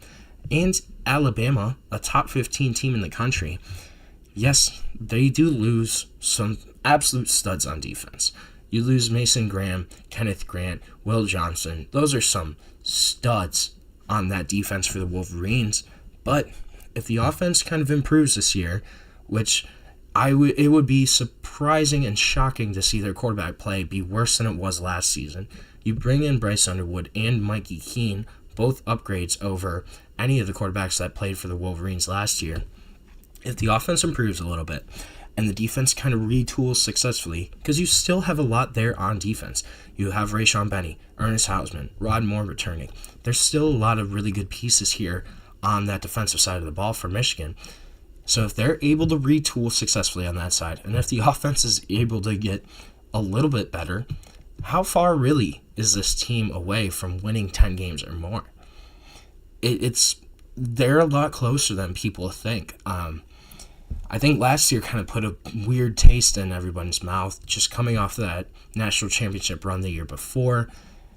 and Alabama, a top 15 team in the country. Yes, they do lose some absolute studs on defense. You lose Mason Graham, Kenneth Grant, Will Johnson. Those are some studs on that defense for the Wolverines. But if the offense kind of improves this year, which it would be surprising and shocking to see their quarterback play be worse than it was last season. You bring in Bryce Underwood and Mikey Keene, both upgrades over any of the quarterbacks that played for the Wolverines last year. If the offense improves a little bit and the defense kind of retools successfully, because you still have a lot there on defense. You have Rayshawn Benny, Ernest Hausman, Rod Moore returning. There's still a lot of really good pieces here on that defensive side of the ball for Michigan. So if they're able to retool successfully on that side, and if the offense is able to get a little bit better, how far really is this team away from winning 10 games or more? They're a lot closer than people think. I think last year kind of put a weird taste in everyone's mouth, just coming off that national championship run the year before.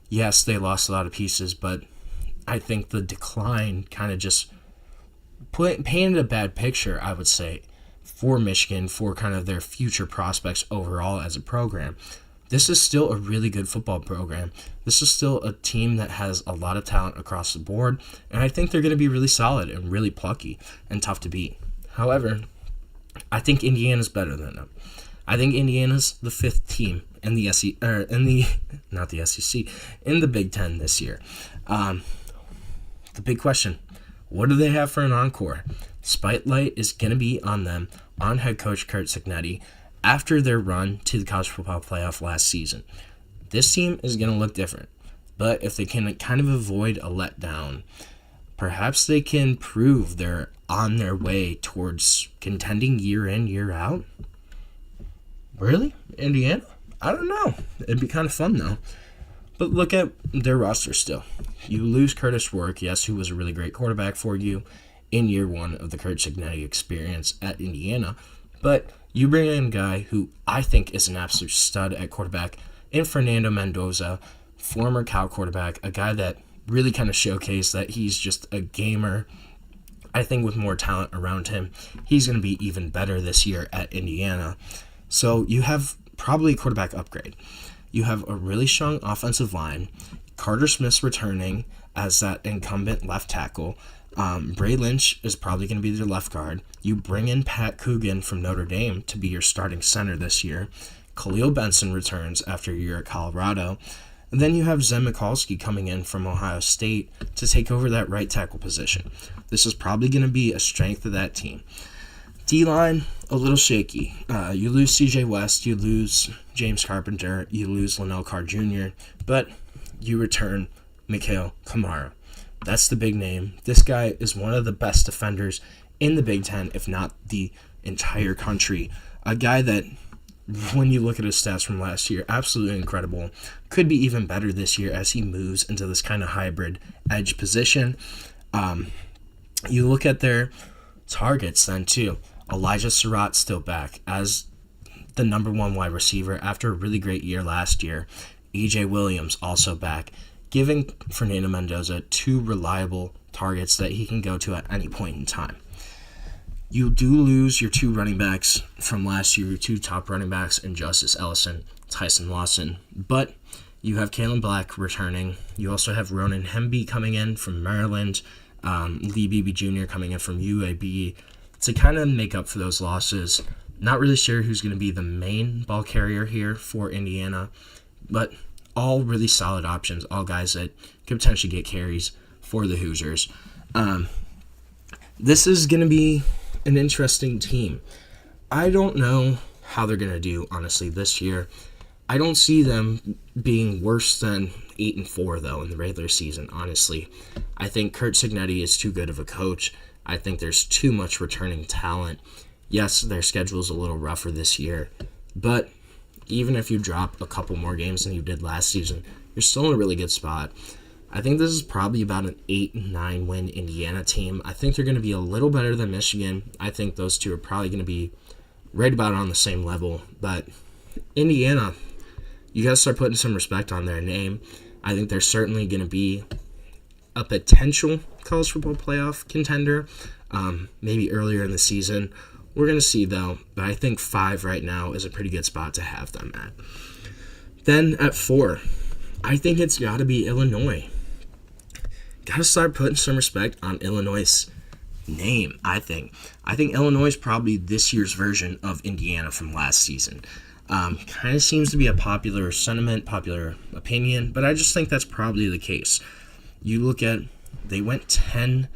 Yes, they lost a lot of pieces, but I think the decline kind of just painted a bad picture, I would say, for Michigan, for kind of their future prospects overall as a program. This is still a really good football program. This is still a team that has a lot of talent across the board, and I think they're going to be really solid and really plucky and tough to beat. However, I think Indiana's better than them. I think Indiana's the 5th team in the in the Big Ten this year. The big question, what do they have for an encore? Spotlight is going to be on them, on head coach Curt Cignetti, after their run to the college football playoff last season. This team is going to look different, but if they can kind of avoid a letdown, perhaps they can prove they're on their way towards contending year in, year out. Really? Indiana? I don't know. It'd be kind of fun, though. But look at their roster still. You lose Curtis Rourke, yes, who was a really great quarterback for you in year 1 of the Curt Cignetti experience at Indiana. But you bring in a guy who I think is an absolute stud at quarterback in Fernando Mendoza, former Cal quarterback, a guy that really kind of showcased that he's just a gamer. I think with more talent around him, he's going to be even better this year at Indiana. So you have probably a quarterback upgrade. You have a really strong offensive line. Carter Smith's returning as that incumbent left tackle. Bray Lynch is probably going to be their left guard. You bring in Pat Coogan from Notre Dame to be your starting center this year. Khalil Benson returns after a year at Colorado. And then you have Zen Mikulski coming in from Ohio State to take over that right tackle position. This is probably going to be a strength of that team. D-line, a little shaky. You lose C.J. West, you lose James Carpenter, you lose Linnell Carr Jr., but you return Mikhail Kamara. That's the big name. This guy is one of the best defenders in the Big Ten, if not the entire country. A guy that when you look at his stats from last year, absolutely incredible. Could be even better this year as he moves into this kind of hybrid edge position. You look at their targets then too. Elijah Surratt still back as the number one wide receiver after a really great year last year. E.J. Williams also back, giving Fernando Mendoza 2 reliable targets that he can go to at any point in time. You do lose your 2 running backs from last year, your 2 top running backs in Justice Ellison, Tyson Lawson, but you have Kalen Black returning. You also have Ronan Hemby coming in from Maryland, Lee Beebe Jr. coming in from UAB to kind of make up for those losses. Not really sure who's going to be the main ball carrier here for Indiana, but all really solid options, all guys that could potentially get carries for the Hoosiers. This is going to be an interesting team. I don't know how they're going to do, honestly, this year. I don't see them being worse than 8-4, though, in the regular season, honestly. I think Curt Cignetti is too good of a coach. I think there's too much returning talent. Yes, their schedule's a little rougher this year, but even if you drop a couple more games than you did last season, you're still in a really good spot. I think this is probably about an 8-9 win Indiana team. I think they're going to be a little better than Michigan. I think those two are probably going to be right about on the same level. But Indiana, you got to start putting some respect on their name. I think they're certainly going to be a potential college football playoff contender, maybe earlier in the season. We're going to see, though, but I think 5 right now is a pretty good spot to have them at. Then at 4, I think it's got to be Illinois. Got to start putting some respect on Illinois' name, I think. I think Illinois is probably this year's version of Indiana from last season. Kind of seems to be a popular sentiment, popular opinion, but I just think that's probably the case. You look at, they went 10-3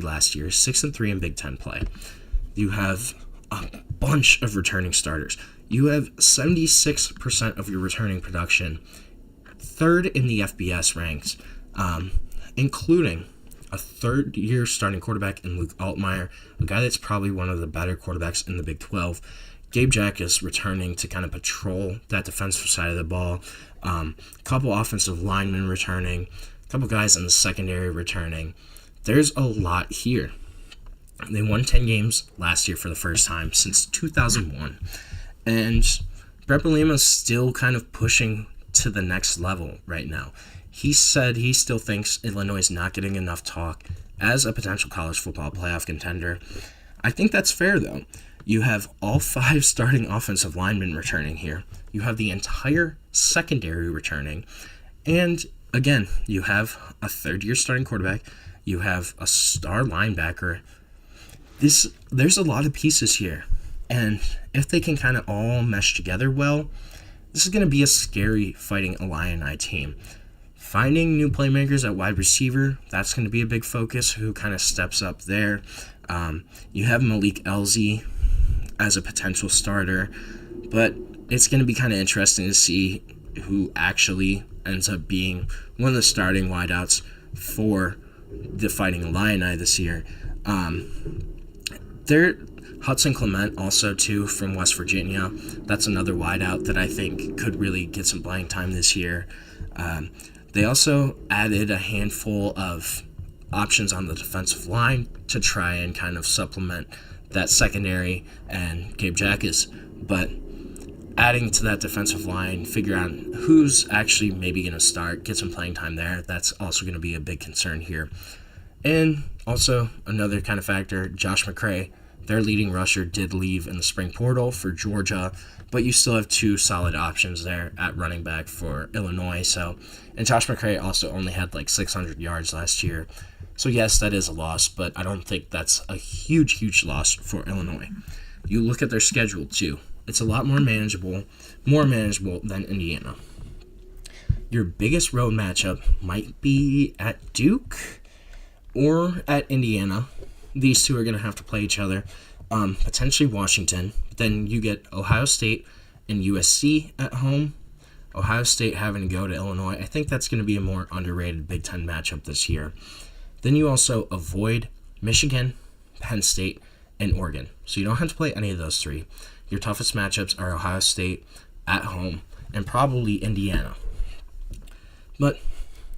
last year, 6-3 in Big Ten play. You have a bunch of returning starters. You have 76% of your returning production, 3rd in the FBS ranks, including a 3rd-year starting quarterback in Luke Altmaier, a guy that's probably one of the better quarterbacks in the Big 12. Gabe Jackus returning to kind of patrol that defensive side of the ball. A couple offensive linemen returning, a couple guys in the secondary returning. There's a lot here. They won 10 games last year for the first time since 2001. And Brett Bielema's still kind of pushing to the next level right now. He said he still thinks Illinois is not getting enough talk as a potential college football playoff contender. I think that's fair, though. You have all 5 starting offensive linemen returning here. You have the entire secondary returning. And, again, you have a 3rd-year starting quarterback. You have a star linebacker. There's a lot of pieces here. And if they can kind of all mesh together well, this is going to be a scary Fighting Illini team. Finding new playmakers at wide receiver, that's going to be a big focus. Who kind of steps up there? You have Malik Elzy as a potential starter, but it's going to be kind of interesting to see who actually ends up being one of the starting wideouts for the Fighting Illini this year. Hudson Clement also, too, from West Virginia. That's another wideout that I think could really get some playing time this year. They also added a handful of options on the defensive line to try and kind of supplement that secondary and Gabe Jackus. But adding to that defensive line, figure out who's actually maybe going to start, get some playing time there. That's also going to be a big concern here. And also another kind of factor, Josh McCray, their leading rusher, did leave in the spring portal for Georgia, but you still have 2 solid options there at running back for Illinois. And Josh McCray also only had like 600 yards last year. So yes, that is a loss, but I don't think that's a huge loss for Illinois. You look at their schedule too. It's a lot more manageable than Indiana. Your biggest road matchup might be at Duke or at Indiana. These two are going to have to play each other. Potentially Washington. Then you get Ohio State and USC at home. Ohio State having to go to Illinois. I think that's going to be a more underrated Big Ten matchup this year. Then you also avoid Michigan, Penn State, and Oregon. So you don't have to play any of those 3. Your toughest matchups are Ohio State at home and probably Indiana. But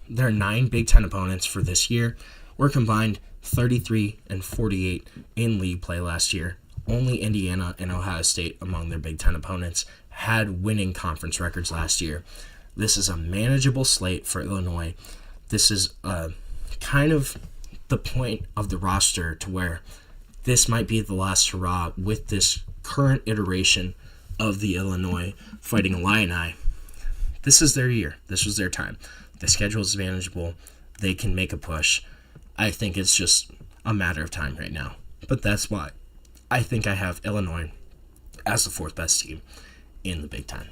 there are 9 Big Ten opponents for this year. We're combined 33 and 48 in league play last year. Only Indiana and Ohio State among their Big Ten opponents had winning conference records last year. This is a manageable slate for Illinois. This is kind of the point of the roster to where this might be the last hurrah with this current iteration of the Illinois Fighting Illini. This is their year. This was their time. The schedule is manageable. They can make a push. I think it's just a matter of time right now. But that's why I think I have Illinois as the 4th best team in the Big Ten.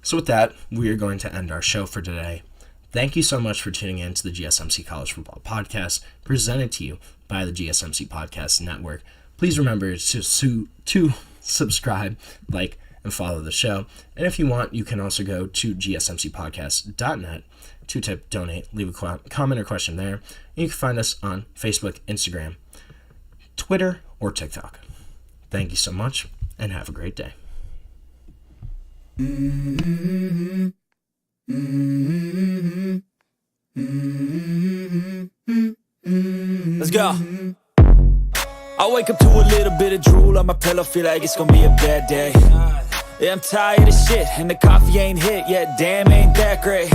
So with that, we are going to end our show for today. Thank you so much for tuning in to the GSMC College Football Podcast, presented to you by the GSMC Podcast Network. Please remember to subscribe, like, and follow the show. And if you want, you can also go to gsmcpodcast.net to tip, donate, leave a comment or question there. And you can find us on Facebook, Instagram, Twitter, or TikTok. Thank you so much, and have a great day.
Let's go. I wake up to a little bit of drool on my pillow, feel like it's gonna be a bad day. Yeah, I'm tired of shit, and the coffee ain't hit yet, damn, ain't that great.